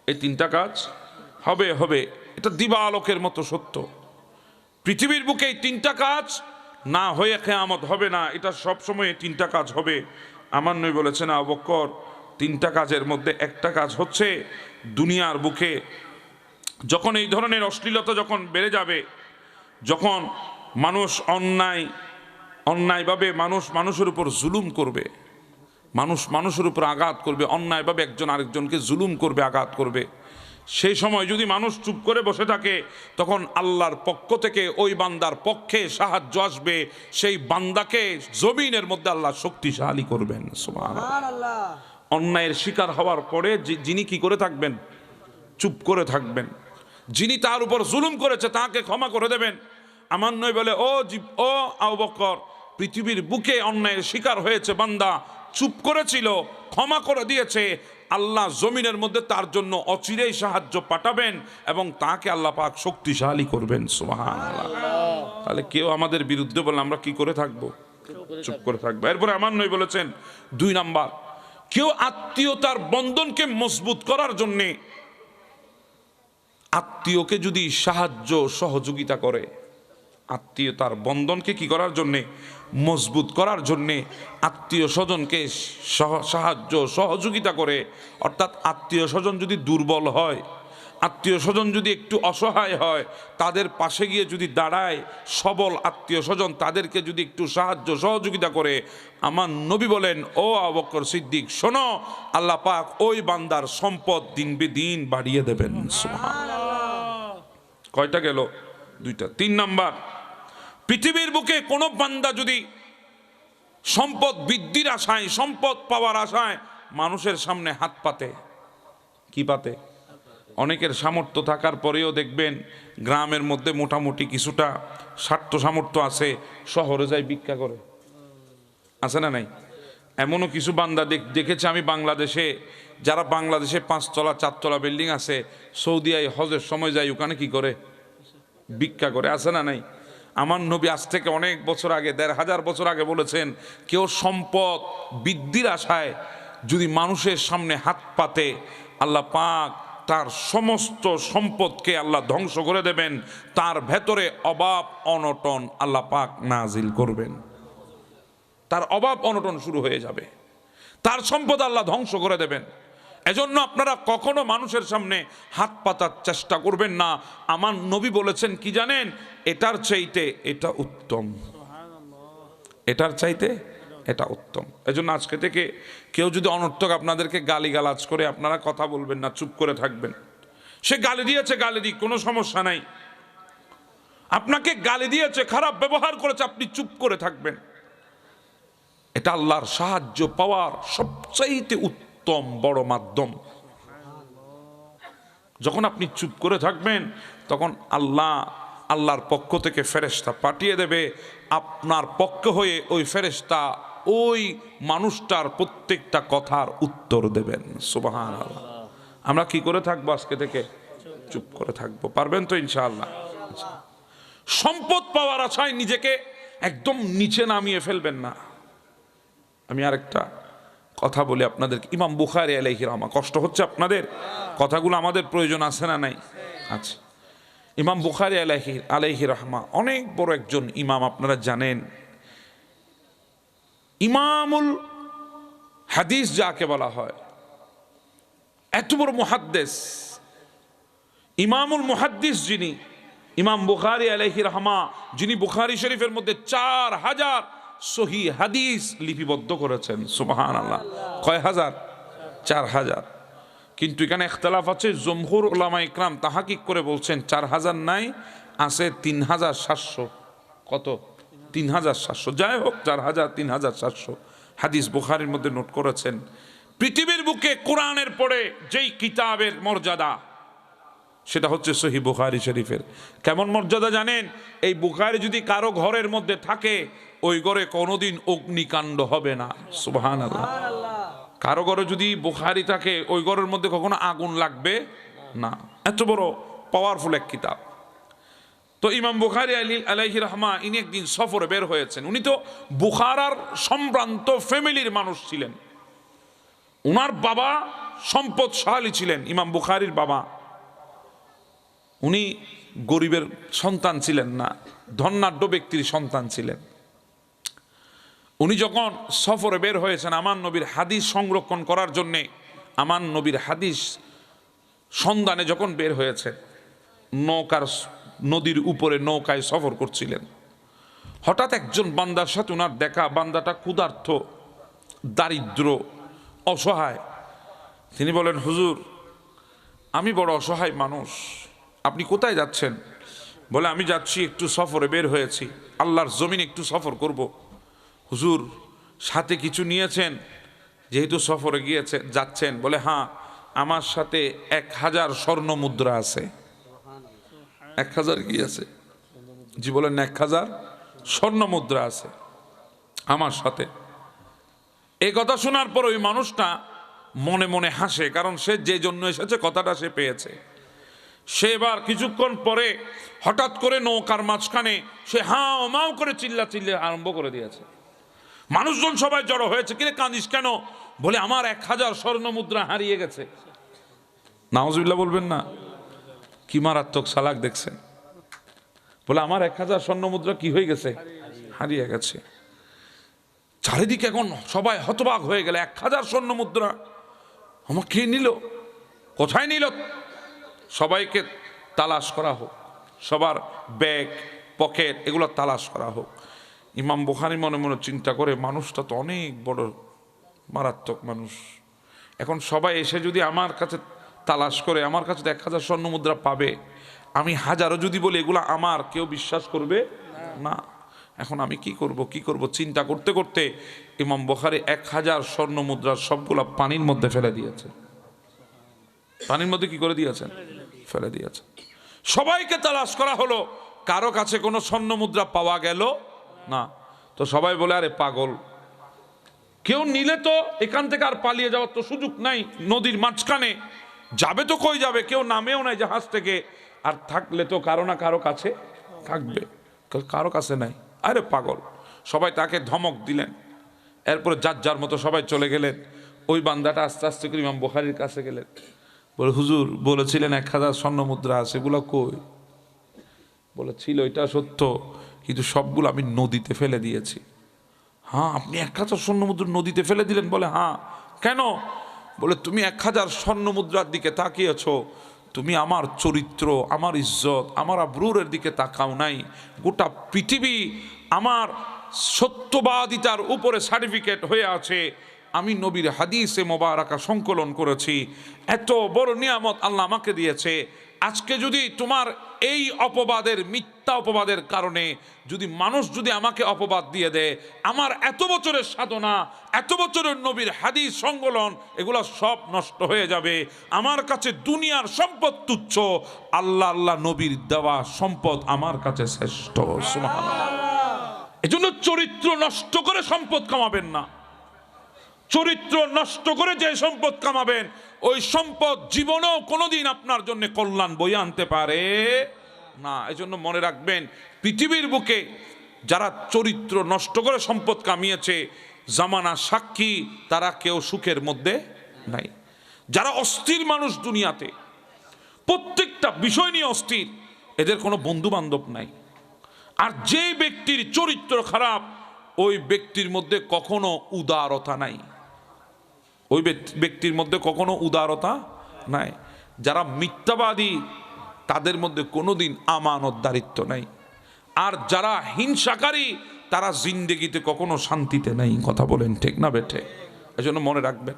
এই তিনটা কাজ হবে, এটা দিবা আলোকের মতো সত্য। পৃথিবীর বুকে এই তিনটা কাজ না হয়ে কিয়ামত হবে না, এটা সব সময় এই তিনটা কাজ হবে। আমার নবী বলেছেন, আবু বকর তিনটা কাজের মধ্যে একটা কাজ হচ্ছে, দুনিয়ার বুকে যখন এই ধরনের অশ্লীলতা যখন বেড়ে যাবে, যখন মানুষ অন্যায়ভাবে মানুষের উপর জুলুম করবে, মানুষের উপর আঘাত করবে, অন্যায়ভাবে একজন আরেকজনকে জুলুম করবে, আঘাত করবে, সেই সময় যদি মানুষ চুপ করে বসে থাকে, তখন আল্লাহর পক্ষ থেকে ওই বান্দার পক্ষে সাহায্য আসবে, সেই বান্দাকে জমিনের মধ্যে আল্লাহ শক্তিশালী করবেন। সুবহানাল্লাহ। অন্যায়ের শিকার হওয়ার পরে যিনি কি করে থাকবেন? চুপ করে থাকবেন। যিনি তার উপর জুলুম করেছে তাকে ক্ষমা করে দেবেন। আমার নয় বলে, ও আবু বকর, পৃথিবীর বুকে অন্যায়ের শিকার হয়েছে বান্দা, চুপ করেছিল, ক্ষমা করে দিয়েছে, আল্লাহ জমিনের মধ্যে তার জন্য অচিরেই সাহায্য পাঠাবেন এবং তাকে আল্লাহ পাক শক্তিশালী করবেন। সুবহানাল্লাহ। তাহলে কেউ আমাদের বিরুদ্ধে বলে আমরা কি করে থাকবো? চুপ করে থাকবো। এরপরে আমার নয় বলেছেন 2 নাম্বার, কেউ আত্মীয়তার বন্ধনকে মজবুত করার জন্যে, আত্মীয়কে যদি সাহায্য সহযোগিতা করে, আত্মীয়তার বন্ধনকে কি করার জন্যে? মজবুত করার জন্যে আত্মীয় স্বজনকে সাহায্য সহযোগিতা করে, অর্থাৎ আত্মীয় স্বজন যদি দুর্বল হয়, আত্মীয় স্বজন যদি একটু অসহায় হয়, তাদের পাশে গিয়ে যদি দাঁড়ায়, সবল আত্মীয় স্বজন তাদেরকে যদি একটু সাহায্য সহযোগিতা করে, আমার নবী বলেন, ও আবু বকর সিদ্দিক শোনো, আল্লাহ পাক ওই বান্দার সম্পদ দিন বেদিন বাড়িয়ে দেবেন। সুবহানাল্লাহ। কয়টা গেল? 2টা। 3 নাম্বার, পৃথিবীর বুকে কোনো বান্দা যদি সম্পদ বৃদ্ধির আশায়, সম্পদ পাওয়ার আশায় মানুষের সামনে হাত পাতে, কি পাতে? অনেকের সামর্থ্য থাকার পরেও দেখবেন গ্রামের মধ্যে মোটামুটি কিছুটা স্বার্থ সামর্থ্য আছে, শহরে যায় ভিক্ষা করে, আছে না নাই? এমনও কিছু বান্দা দেখেছি আমি বাংলাদেশে, যারা বাংলাদেশে 5 তলা 4 তলা বিল্ডিং আছে, সৌদিয়ায় হজের সময় যায়, ওখানে কি করে? ভিক্ষা করে, আছে না নাই? আমার নবী আজ থেকে অনেক বছর আগে, 1500 বছর আগে বলেছেন, কেউ সম্পদ বৃদ্ধির আশায় যদি মানুষের সামনে হাত পাতে, আল্লাহ পাক তার সমস্ত সম্পদকে আল্লাহ ধ্বংস করে দেবেন, তার ভেতরে অভাব অনটন আল্লাহ পাক নাজিল করবেন, তার অভাব অনটন শুরু হয়ে যাবে, তার সম্পদ আল্লাহ ধ্বংস করে দেবেন। এজন্য আপনারা কখনো মানুষের সামনে হাত পাতার চেষ্টা করবেন না। আমার নবী বলেছেন কি জানেন? এটার চাইতে এটা উত্তম, এটার চাইতে এটা উত্তম। এজন্য আজকে থেকে কেউ যদি অনর্থক আপনাদেরকে গালিগালাজ করে, আপনারা কথা বলবেন না, চুপ করে থাকবেন। সে গালি দিয়েছে, গালি দিক, কোনো সমস্যা নাই। আপনাকে গালি দিয়েছে, খারাপ ব্যবহার করেছে, আপনি চুপ করে থাকবেন। এটা আল্লাহর সাহায্য পাওয়ার সবচাইতে উত্তম বড় মাধ্যম। যখন আপনি চুপ করে থাকবেন, তখন আল্লাহর পক্ষ থেকে ফেরেশতা পাঠিয়ে দেবে আপনার পক্ষ হয়ে, ওই ফেরেশতা ওই মানুষটার প্রত্যেকটা কথার উত্তর দেবেন। সুবহানাল্লাহ। আমরা কি করে থাকবো আজকে থেকে? চুপ করে থাকবো। পারবেন তো ইনশাআল্লাহ? সম্পদ পাওয়ার আশায় নিজেকে একদম নিচে নামিয়ে ফেলবেন না। আমি আরেকটা কথা বলি আপনাদেরকে। ইমাম বুখারী আলাইহি রাহমা, কষ্ট হচ্ছে আপনাদের? কথাগুলো আমাদের প্রয়োজন আছে না নাই? আচ্ছা, ইমাম বুখারী আলাইহি রাহমা অনেক বড় একজন ইমাম, আপনারা জানেন। ইমামুল হাদিস যাকে বলা হয়, এত বড় মুহাদ্দিস, ইমামুল মুহাদ্দিস যিনি, ইমাম বুখারী আলাইহি রাহমা, যিনি বুখারী শরীফের মধ্যে 4000 সহিহ হাদিস লিপিবদ্ধ করেছেন। সুবহানাল্লাহ। কয় হাজার? 4000। কিন্তু এখানে ইখতিলাফ আছে। জমহুর উলামা ইকরাম তাহাকিক করে বলছেন 4000 নাই, আছে 3700। কত? 3700। যাই হোক, 4000 3700 হাদিস বুখারীর মধ্যে নোট করেছেন। পৃথিবীর বুকে কোরআনের পরে যেই কিতাবের মর্যাদা, সেটা হচ্ছে সহিহ বুখারী শরীফের। কেমন মর্যাদা জানেন? এই বুখারী যদি কারো ঘরের মধ্যে থাকে, ওই ঘরে কোনোদিন অগ্নিকাণ্ড হবে না। সুবহানাল্লাহ। কারো ঘরে যদি বুখারী থাকে, ওই ঘরের মধ্যে কখনো আগুন লাগবে না। এত বড় পাওয়ারফুল এক কিতাব। তো ইমাম বুখারী আলাইহি রাহমা, ইনি একদিন সফরে বের হয়েছেন। উনি তো বুখারার সম্ভ্রান্ত ফ্যামিলির মানুষ ছিলেন। উনার বাবা সম্পদশালী ছিলেন। ইমাম বুখারীর বাবা, উনি গরিবের সন্তান ছিলেন না, ধনাঢ্য ব্যক্তির সন্তান ছিলেন। উনি যখন সফরে বের হয়েছেন আমার নবীর হাদিস সংরক্ষণ করার জন্যে, আমার নবীর হাদিস সন্ধানে যখন বের হয়েছে, নদীর উপরে নৌকায় সফর করছিলেন, হঠাৎ একজন বান্দার সাথে ওনার দেখা। বান্দাটা ক্ষুধার্ত, দারিদ্র, অসহায়। তিনি বলেন, হুজুর, আমি বড় অসহায় মানুষ, আপনি কোথায় যাচ্ছেন? বলে আমি যাচ্ছি একটু সফরে বের হয়েছি, আল্লাহর জমিন একটু সফর করব। হুজুর সাথে কিছু নিয়েছেন? যেহেতু সফরে যাচ্ছেন, বলে হ্যাঁ, আমার সাথে 1000 স্বর্ণ মুদ্রা আছে। 1000 কি আছে? জি বলেন, 1000 স্বর্ণ মুদ্রা আছে আমার সাথে। এই কথা শোনার পর ওই মানুষটা মনে মনে হাসে, কারণ সে যে জন্য এসেছে কথাটা সে পেয়েছে। সে এবার কিছুক্ষণ পরে হঠাৎ করে নৌকার মাঝখানে সে হাও মাও করে চিল্লা আরম্ভ করে দিয়েছে। মানুষজন সবাই জড়ো হয়েছে। কিরে কাঁদিস কেন? বলে আমার 1000 স্বর্ণ মুদ্রা হারিয়ে গেছে। নাউজুবিল্লাহ বলবেন না? কি মারাত্মক সালাক দেখছেন? বলে আমার 1000 স্বর্ণ মুদ্রা কি হয়ে গেছে? হারিয়ে গেছে। চারিদিকে এখন সবাই হতবাক হয়ে গেলে, 1000 স্বর্ণ মুদ্রা আমার কে নিল? কোথায় নিল? সবাইকে তালাশ করা হোক, সবার ব্যাগ পকেট এগুলো তালাশ করা হোক। ইমাম বুখারী মনে মনে চিন্তা করে, মানুষটা তো অনেক বড় মারাত্মক মানুষ, এখন সবাই এসে যদি আমার কাছে তালাশ করে, আমার কাছে তো 1000 স্বর্ণ মুদ্রা পাবে, আমি হাজারও যদি বলি এগুলো আমার, কেউ বিশ্বাস করবে না। এখন আমি কি করব চিন্তা করতে করতে ইমাম বুখারী 1000 স্বর্ণ মুদ্রার সবগুলা পানির মধ্যে ফেলে দিয়েছে। পানির মধ্যে কি করে দিয়েছেন? ফেলে দিয়েছে। সবাইকে তালাশ করা হলো, কারো কাছে কোনো স্বর্ণ মুদ্রা পাওয়া গেল না। তো সবাই বলে, আরে পাগল, কেউ নিলে তো এখান থেকে আর পালিয়ে যাওয়ার তো সুযোগ নাই, নদীর মাঝখানে যাবে তো কই যাবে, কেউ নামেও নাই জাহাজ থেকে, আর থাকলে তো কারো না কারো কাছে থাকবে, কারো কাছে নাই। আরে পাগল। সবাই তাকে ধমক দিলেন। এরপরে যার যার মতো সবাই চলে গেলেন। ওই বান্দাটা আস্তে আস্তে করে ইমাম বুখারীর কাছে গেলেন, বলে হুজুর বলেছিলেন 1000 স্বর্ণ মুদ্রা আছে, এগুলো কই? বলেছিল এটা সত্য, কিন্তু সবগুলো আমি নদীতে ফেলে দিয়েছি। হ্যাঁ, আপনি 1000 স্বর্ণ মুদ্রা নদীতে ফেলে দিলেন? বলে হ্যাঁ। কেন? বলে তুমি 1000 স্বর্ণ মুদ্রার দিকে তাকিয়েছ, তুমি আমার চরিত্র, আমার ইজ্জত, আমার আবরুরের দিকে তাকাও নাই। গোটা পৃথিবী আমার সত্যবাদিতার উপরে সার্টিফিকেট হয়ে আছে। আমি নবীর হাদিসে মোবারকা সংকলন করেছি। এত বড় নিয়ামত আল্লাহ আমাকে দিয়েছে। আজকে যদি তোমার এই অপবাদের, মিথ্যা অপবাদের কারণে যদি মানুষ যদি আমাকে অপবাদ দিয়ে দেয়, আমার এত বছরের সাধনা, এত বছরের নবীর হাদিস সংকলন, এগুলো সব নষ্ট হয়ে যাবে। আমার কাছে দুনিয়ার সম্পদ তুচ্ছ, আল্লাহ নবীর দেওয়া সম্পদ আমার কাছে শ্রেষ্ঠ। সুবহানাল্লাহ। এজন্য চরিত্র নষ্ট করে সম্পদ কামাবেন না। চরিত্র নষ্ট করে যে সম্পদ কামাবেন, ওই সম্পদ জীবনেও কোনোদিন আপনার জন্য কল্যাণ বয়ে আনতে পারে না। এজন্য মনে রাখবেন, পৃথিবীর বুকে যারা চরিত্র নষ্ট করে সম্পদ কামিয়েছে, জামানা সাক্ষী, তারা কেউ সুখের মধ্যে নাই। যারা অস্থির মানুষ দুনিয়াতে, প্রত্যেকটা বিষয় নিয়ে অস্থির, এদের কোনো বন্ধু বান্ধব নাই। আর যে ব্যক্তির চরিত্র খারাপ, ওই ব্যক্তির মধ্যে কখনো উদারতা নাই। ওই ব্যক্তির মধ্যে কখনো উদারতা নাই। যারা মিথ্যাবাদী, তাদের মধ্যে কোনোদিন আমানতদারিত্ব নাই। আর যারা হিংসাকারী, তারা জিন্দেগিতে কখনো শান্তিতে নাই। কথা বলেন ঠিক না বেঠে? এজন্য মনে রাখবেন,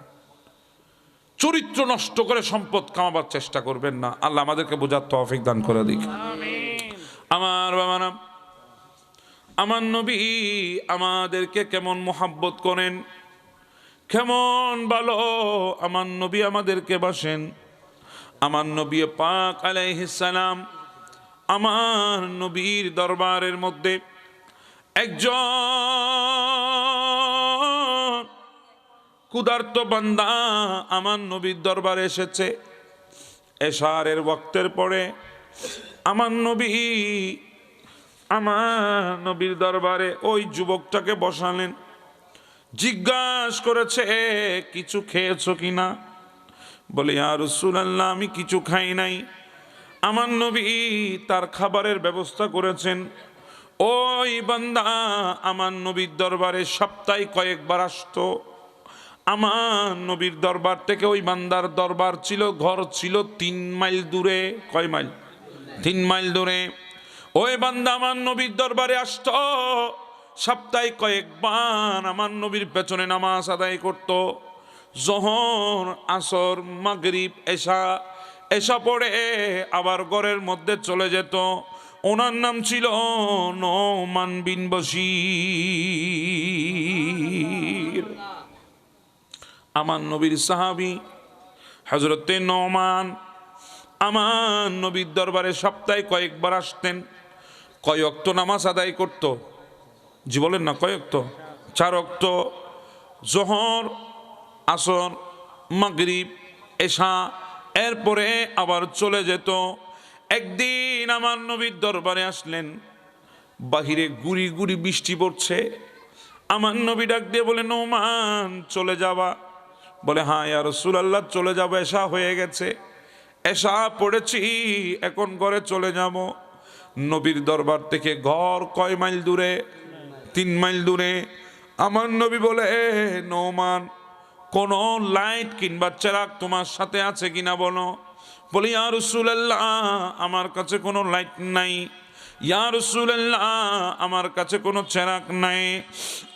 চরিত্র নষ্ট করে সম্পদ কামাবার চেষ্টা করবেন না। আল্লাহ আমাদেরকে বোঝার তৌফিক দান করে দিক। আমার বাবারা, আমার নবী আমাদেরকে কেমন মোহাব্বত করেন, কেমন ভালো আমার নবী আমাদেরকে বাসেন। আমার নবী পাক আলাইহিস সালাম, আমার নবীর দরবারের মধ্যে একজন ক্ষুধার্ত বান্দা আমার নবীর দরবারে এসেছে। এশারের ওয়াক্তের পরে আমার নবীর দরবারে ওই যুবকটাকে বসালেন। জিজ্ঞাসা করেছে, কিছু খেয়েছো কিনা? বলে, ইয়া রাসূলুল্লাহ, আমি কিছু খাই নাই। আমার নবী তার খাবারের ব্যবস্থা করেছেন। ওই বান্দা আমার নবীর দরবারে সপ্তাহে কয়েকবার আসতো। আমার নবীর দরবার থেকে ওই বান্দার দরবার ছিল, ঘর ছিল 3 মাইল দূরে। কয় মাইল? 3 মাইল দূরে। ওই বান্দা আমার নবীর দরবারে আসতো, সপ্তাহে কয়েকবার আমার নবীর পেছনে নামাজ আদায় করত। যোহর, আসর, মাগরিব, এশা, এসা পড়ে আবার ঘরের মধ্যে চলে যেত। ওনার নাম ছিল নোমান বিন বশীর। আমার নবীর সাহাবী হযরতে নোমান আমার নবীর দরবারে সপ্তাহে কয়েকবার আসতেন। কয় ওয়াক্ত নামাজ আদায় করত? জি বলেন না, কয় ওয়াক্ত? 4 ওয়াক্ত, যোহর, আসর, মাগরিব, এশা, এরপরে আবার চলে যেত। একদিন আমার নবীর দরবারে আসলেন, বাহিরে গুড়ি গুড়ি বৃষ্টি পড়ছে। আমার নবী ডাক দিয়ে বলে, নোমান চলে যাবা? বলে, হ্যাঁ ইয়া রাসূলুল্লাহ চলে যাবো, এশা হয়ে গেছে, এশা পড়েছি, এখন ঘরে চলে যাব। নবীর দরবার থেকে ঘর কয় মাইল দূরে? 3 মাইল দূরে। আমার নবী বলে, নোমান কোন লাইট কিংবা চেরাগ তোমার সাথে আছে কিনা বলো। বলি, ইয়া রাসূলুল্লাহ আমার কাছে কোনো লাইট নাই, ইয়া রাসূলুল্লাহ আমার কাছে কোনো চেরাগ নাই।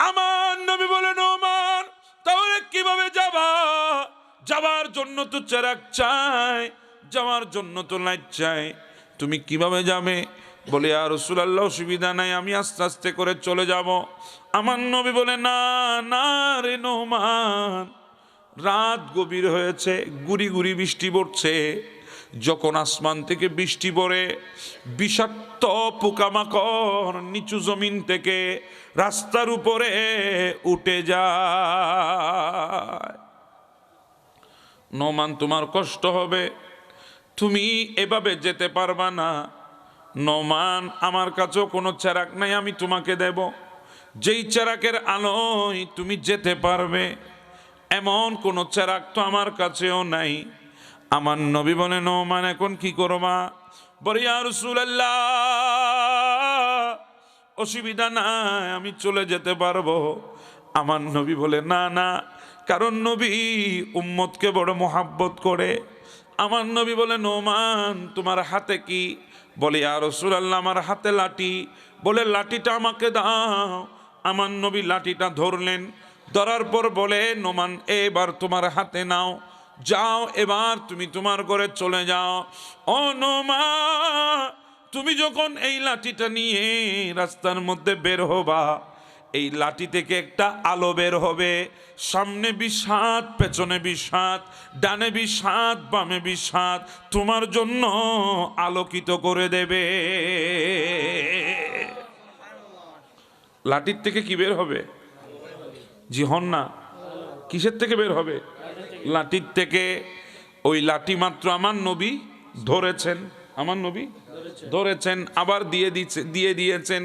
আমার নবী বলে, নোমান তাহলে কিভাবে যাবা? যাবার জন্য তো চেরাগ চাই, যাওয়ার জন্য তো লাইট চাই, তুমি কিভাবে যাবে? বলে, ইয়া রাসূলুল্লাহ অসুবিধা নাই, আমি আস্তে আস্তে করে চলে যাব। আমার নবী বলে, না না রে নোমান, রাত গভীর হয়েছে, গুড়ি গুড়ি বৃষ্টি পড়ছে। যখন আসমান থেকে বৃষ্টি পড়ে, বিষাক্ত পোকামাকড় নিচু জমিন থেকে রাস্তার উপরে উঠে যায়। নোমান তোমার কষ্ট হবে, তুমি এভাবে যেতে পারবা না। নোমান আমার কাছেও কোনো চেরাগ নাই, আমি তোমাকে দেব, যেই চেরাগের আলোয় তুমি যেতে পারবে, এমন কোনো চেরাগ তো আমার কাছেও নাই। আমার নবী বলে, নোমান এখন কি করবা? বলে, ইয়া রাসূলুল্লাহ অসুবিধা নাই, আমি চলে যেতে পারবো। আমার নবী বলে, না না, কারণ নবী উম্মতকে বড় মোহাব্বত করে। আমার নবী বলে, নোমান তোমার হাতে কি? বলে, ইয়া রাসূলুল্লাহ আমার হাতে লাঠি। বলে, লাঠিটা আমাকে দাও। আমার নবী লাঠিটা ধরলেন, ধরার পর বলে, নোমান এবার তোমার হাতে নাও, যাও এবার তুমি তোমার ঘরে চলে যাও। ও নোমান, তুমি যখন এই লাঠিটা নিয়ে রাস্তার মধ্যে বের হবা, এই লাঠি থেকে একটা আলো বের হবে, সামনে 20 হাত, পেছনে 20 হাত, ডানে 20 হাত, বামে 20 হাত তোমার জন্য আলোকিত করে দেবে। লাঠির থেকে কি বের হবে? জি হন না, কিসের থেকে বের হবে? লাঠির থেকে। ওই লাঠি মাত্র আমার নবী ধরেছেন, আমার নবী ধরেছেন, আবার দিয়ে দিয়েছেন।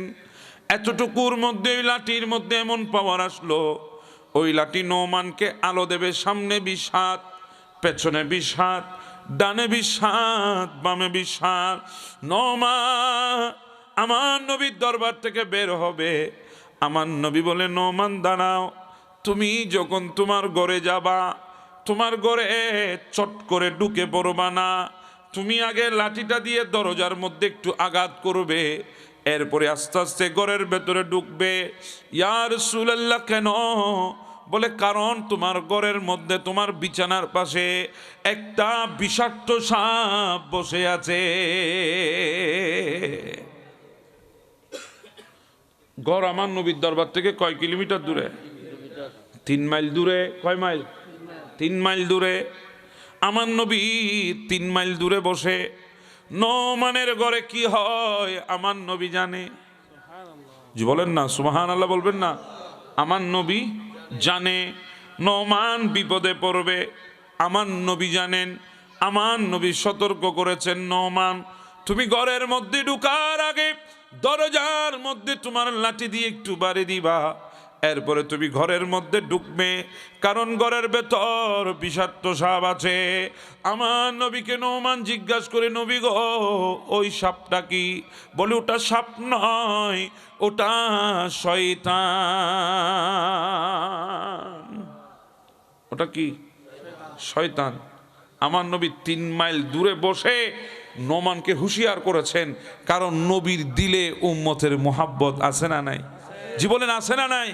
এতটুকুর মধ্যে ওই লাঠির মধ্যে এমন পাওয়ার আসলো, ওই লাঠি নোমানকে আলো দেবে। সামনে 20 হাত, পেছনে 20 হাত, ডানে 20 হাত, বামে 20 হাত। নোমান আমার নবীর দরবার থেকে বের হবে। আমার নবী বলে, নোমান দাঁড়াও, তুমি যখন তোমার ঘরে যাবা, তোমার ঘরে চট করে ঢুকে পড়বা না, তুমি আগে লাঠিটা দিয়ে দরজার মধ্যে একটু আঘাত করবে, এরপরে আস্তে আস্তে ঘরের ভেতরে ঢুকবে। ইয়া রাসূলুল্লাহ কেন? বলে, কারণ তোমার ঘরের মধ্যে তোমার বিছানার পাশে একটা বিষাক্ত সাপ বসে আছে। ঘর আমার নবীর দরবার থেকে কয় কিলোমিটার দূরে? 3 মাইল দূরে। কয় মাইল? 3 মাইল দূরে। আমার নবী 3 মাইল দূরে বসে নোমানের ঘরে কি হয় আমার নবী জানে। জি বলেন না, সুবহানাল্লাহ বলবেন না। আমার নবী জানে নোমান বিপদে পড়বে, আমার নবী জানেন। আমার নবী সতর্ক করেছেন, নোমান তুমি ঘরের মধ্যে ঢুকার আগে দরজার মধ্যে তোমার লাঠি দিয়ে একটু বাড়ি দিবা, এরপরে তুমি ঘরের মধ্যে ঢুকবে, কারণ ঘরের ভেতর বিষাক্ত সাপ আছে। আমার নবীকে নোমান জিজ্ঞাসা করে, নবী গো ওই সাপটা কি? বলে, ওটা সাপ নয়, ওটা শয়তান। ওটা কি? শয়তান। আমার নবী 3 মাইল দূরে বসে নোমানকে হুঁশিয়ার করেছেন, কারণ নবীর দিলে উম্মতের মোহাব্বত আছে না নাই? জি বলেন, আছে না নাই?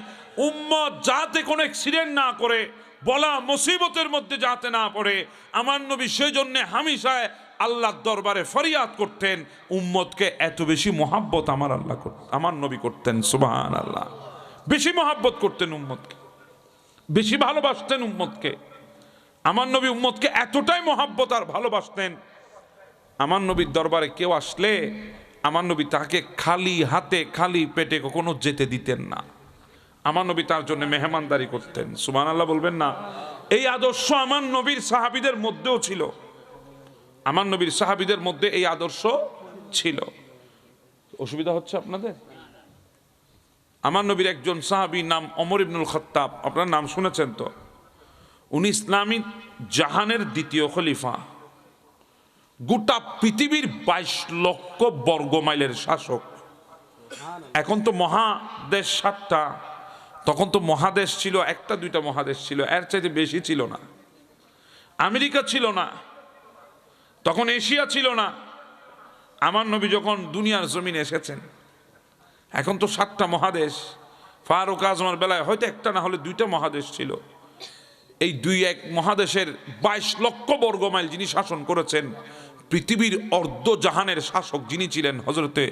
উম্মত যাতে কোনো অ্যাক্সিডেন্ট না করে, বলা মুসিবতের মধ্যে যাতে না পড়ে, আমার নবী সেই জন্য হামেশায় আল্লাহর দরবারে ফরিয়াদ করতেন, উম্মতকে এত বেশি মোহাব্বত আমার নবী করতেন। সুবহানাল্লাহ। বেশি মোহাব্বত করতেন উম্মতকে, বেশি ভালোবাসতেন উম্মতকে। আমার নবী উম্মতকে এতটাই মোহাব্বত আর ভালোবাসতেন, আমার নবীর দরবারে কেউ আসলে আমার নবী তাকে খালি হাতে খালি পেটে কখনো যেতে দিতেন না। আমার নবী তার জন্য মেহমানদারি করতেন। সুবহানাল্লাহ বলবেন না? এই আদর্শ আমার নবীর সাহাবীদের মধ্যেও ছিল। আমার নবীর সাহাবীদের মধ্যে এই আদর্শ ছিল। অসুবিধা হচ্ছে আপনাদের? আমার নবীর একজন সাহাবী নাম ওমর ইবনুল খাত্তাব, আপনার নাম শুনেছেন তো? উনি ইসলামী জাহানের দ্বিতীয় খলিফা, গোটা পৃথিবীর 22 লক্ষ বর্গ মাইলের শাসক। এখন তো মহাদেশ 7টা, তখন তো মহাদেশ ছিল 1টা 2টা মহাদেশ ছিল, এর চাইতে বেশি ছিল না। আমেরিকা ছিল না, তখন এশিয়া ছিল না। আমার নবী যখন দুনিয়ার জমিনে এসেছেন, এখন তো 7টা মহাদেশ। ফারুক আজমের বেলায় হয়তো 1টা না হলে 2টা মহাদেশ ছিল। এই 2-1 মহাদেশের 22 লক্ষ বর্গ মাইল যিনি শাসন করেছেন, পৃথিবীর অর্ধ জাহানের শাসক যিনি ছিলেন, হযরতে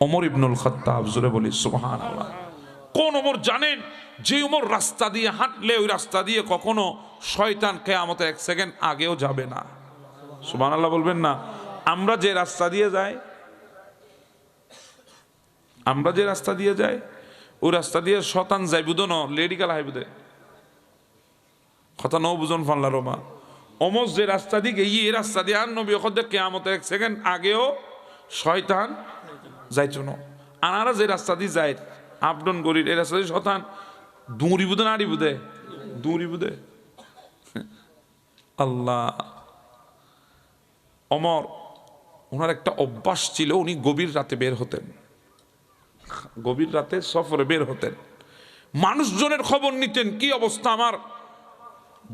ওমর ইবনুল খাত্তাব। জোরে বলি সুবহানাল্লাহ। কোন ওমর জানেন? যে ওমর রাস্তা দিয়ে হাঁটলে ওই রাস্তা দিয়ে কখনো শয়তান কিয়ামতের 1 সেকেন্ড আগেও যাবে না। সুবহানাল্লাহ বলবেন না? আমরা যে রাস্তা দিয়ে যাই, ওই রাস্তা দিয়ে শতান যাইবুদ ন লেডিকাল হাইবুদে কথা ন বুঝন ফানলা রোমা। অমর যে রাস্তা দিয়ে গিয়ে এই রাস্তা দিয়ে আর নবী ওখানে কিয়ামতের 1 সেকেন্ড আগেও শয়তান যাইতো না। আনারা যে রাস্তা দিয়ে যায় আপডন গরির, এই রাস্তা দিয়ে শতান দৌড়ি বুদে না দৌড়ি বুদে। আল্লাহ। ওমর ওনার একটা অভ্যাস ছিল, উনি গভীর রাতে বের হতেন, গভীর রাতে সফরে বের হতেন, মানুষজনের খবর নিতেন, কি অবস্থা, আমার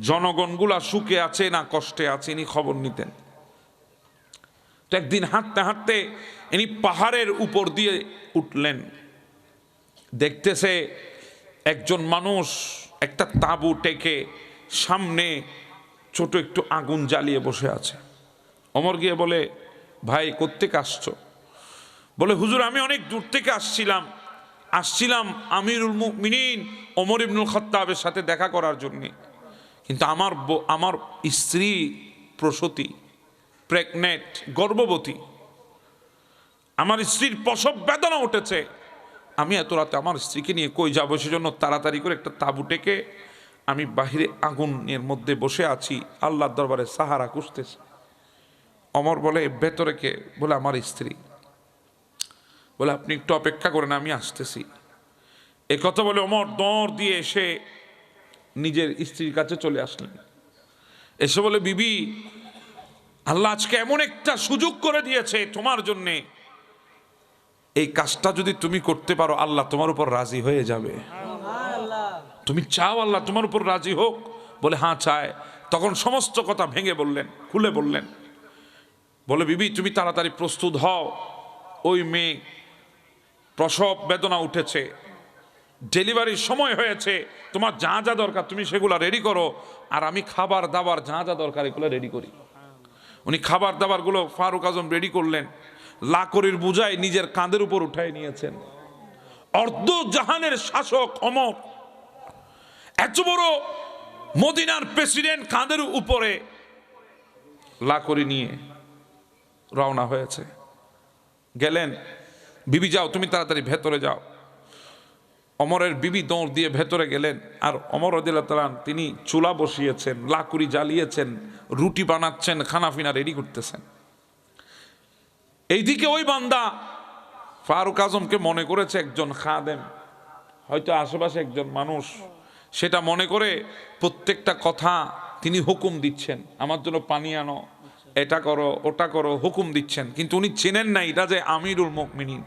জনগণগুলা সুখে আছে না কষ্টে আছে, ইনি খবর নিতেন। তো একদিন হাঁটতে হাঁটতে ইনি পাহাড়ের উপর দিয়ে উঠলেন, দেখতেছে একজন মানুষ একটা তাঁবু টেকে সামনে ছোট একটু আগুন জ্বালিয়ে বসে আছে। ওমর গিয়ে বলে, ভাই কোত্থেকে আসছো? বলে, হুজুর আমি অনেক দূর থেকে আসছিলাম আমিরুল মুমিনিন ওমর ইবনুল খাত্তাবের সাথে দেখা করার জন্য, কিন্তু আমার স্ত্রী প্রসূতি, প্রেগনেন্ট, গর্ভবতী, আমার স্ত্রীর প্রসব বেদনা উঠেছে। আমি এত রাতে আমার স্ত্রীকে নিয়ে কই যাবো, সেজন্য তাড়াতাড়ি করে একটা তাঁবু টেকে আমি বাহিরে আগুনের মধ্যে বসে আছি, আল্লাহর দরবারে সাহারা খুঁজতেছি। ওমর বলে, ভেতরে কে? বলে, আমার স্ত্রী। বলে, আপনি একটু অপেক্ষা করেন, আমি আসতেছি। এ কথা বলে ওমর দৌড় দিয়ে এসে নিজের স্ত্রীর কাছে চলে আসলেন। এসে বলে, বিবি, আল্লাহ আজকে এমন একটা সুযোগ করে দিয়েছে তোমার জন্যে, এই কাজটা যদি তুমি করতে পারো আল্লাহ তোমার উপর রাজি হয়ে যাবে। তুমি চাও আল্লাহ তোমার উপর রাজি হোক? বলে, হ্যাঁ চায়। তখন সমস্ত কথা ভেঙে বললেন, খুলে বললেন। বলে, বিবি তুমি তাড়াতাড়ি প্রস্তুত হও, ওই মেয়ে প্রসব বেদনা উঠেছে, ডেলিভারির সময় হয়েছে, তোমার যা যা দরকার তুমি সেগুলো রেডি করো, আর আমি খাবার দাবার যা যা দরকার এগুলো রেডি করি। উনি খাবার দাবারগুলো ফারুক আজম রেডি করলেন, লাকড়ির বোঝায় নিজের কাঁধের উপর উঠায় নিয়েছেন। অর্ধ জাহানের শাসক ওমর, এত বড় মদিনার প্রেসিডেন্ট কাঁধের উপরে লাকড়ি নিয়ে রওনা হয়েছে। গেলেন, বিবি যাও তুমি তাড়াতাড়ি ভেতরে যাও। ওমরের বিবি দৌড় দিয়ে ভেতরে গেলেন, আর ওমর রাদিয়াল্লাহু তাআলা তিনি চুলা বসিয়েছেন, লাকড়ি জ্বালিয়েছেন, রুটি বানাচ্ছেন, খানাফিনা রেডি করতেছেন। এইদিকে ওই বান্দা ফারুক আজমকে মনে করেছে একজন খাদেম, হয়তো আশেপাশে একজন মানুষ, সেটা মনে করে প্রত্যেকটা কথা তিনি হুকুম দিচ্ছেন, আমার জন্য পানি আনো, এটা করো, ওটা করো, হুকুম দিচ্ছেন। কিন্তু উনি চেনেন না এটা যে আমিরুল মুমিনিন।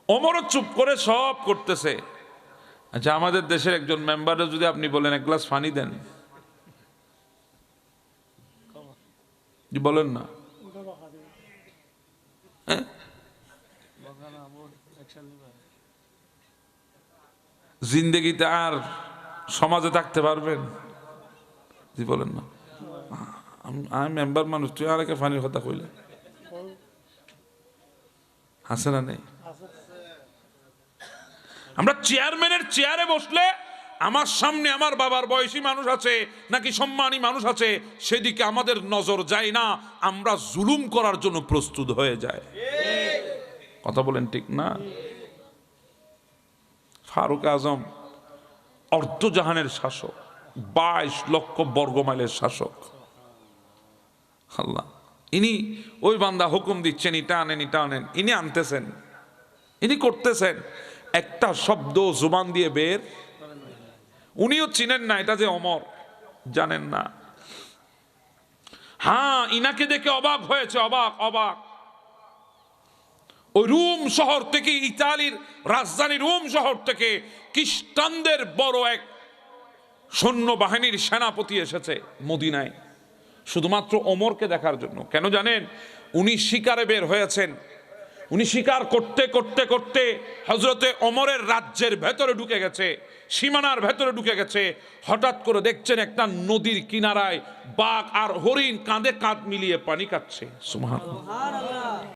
ওমরও চুপ করে সব করতেছে। আচ্ছা, আমাদের দেশের একজন মেম্বারে যদি আপনি বলেন এক গ্লাস পানি দেন, বলেন না, জিন্দেগিতে আর সমাজে থাকতে পারবেন? জি বলেন না। আমি মেম্বার মানুষ, তুই আর একে ফানির কথা কইলে হাসে না নেই? আমরা চেয়ারম্যানের চেয়ারে বসলে আমার সামনে আমার বাবার বয়সী মানুষ আছে নাকি সম্মানী মানুষ আছে সেদিকে আমাদের নজর যায় না, আমরা জুলুম করার জন্য প্রস্তুত হয়ে যায়। কথা বলেন ঠিক না? ফারুক আজম অর্ধজাহানের শাসক, 22 লক্ষ বর্গমাইলের শাসক। আল্লাহ, ইনি ওই বান্দা হুকুম দিচ্ছেন এটা আনেন এটা আনেন, ইনি আনতেছেন, ইনি করতেছেন, একটা শব্দ জুবান দিয়ে বের, উনিও চিনেন না এটা যে ওমর, জানেন না। হ্যাঁ, ইনাকে দেখে অবাক হয়েছে, অবাক অবাক। ওই রোম শহর থেকে, ইতালির রাজধানী রোম শহর থেকে খ্রিস্টানদের বড় এক সৈন্যবাহিনীর সেনাপতি এসেছে মদিনায় শুধুমাত্র ওমরকে দেখার জন্য। কেন জানেন? উনি শিকারে বের হয়েছেন, উনি শিকার করতে করতে করতে হযরতে ওমরের রাজ্যের ভেতরে ঢুকে গেছে, সীমানার ভেতরে ঢুকে গেছে। হঠাৎ করে দেখছেন একটা নদীর কিনারায় বাঘ আর হরিণ কাঁধে কাঁধ মিলিয়ে পানি খাচ্ছে। সুবহানাল্লাহ।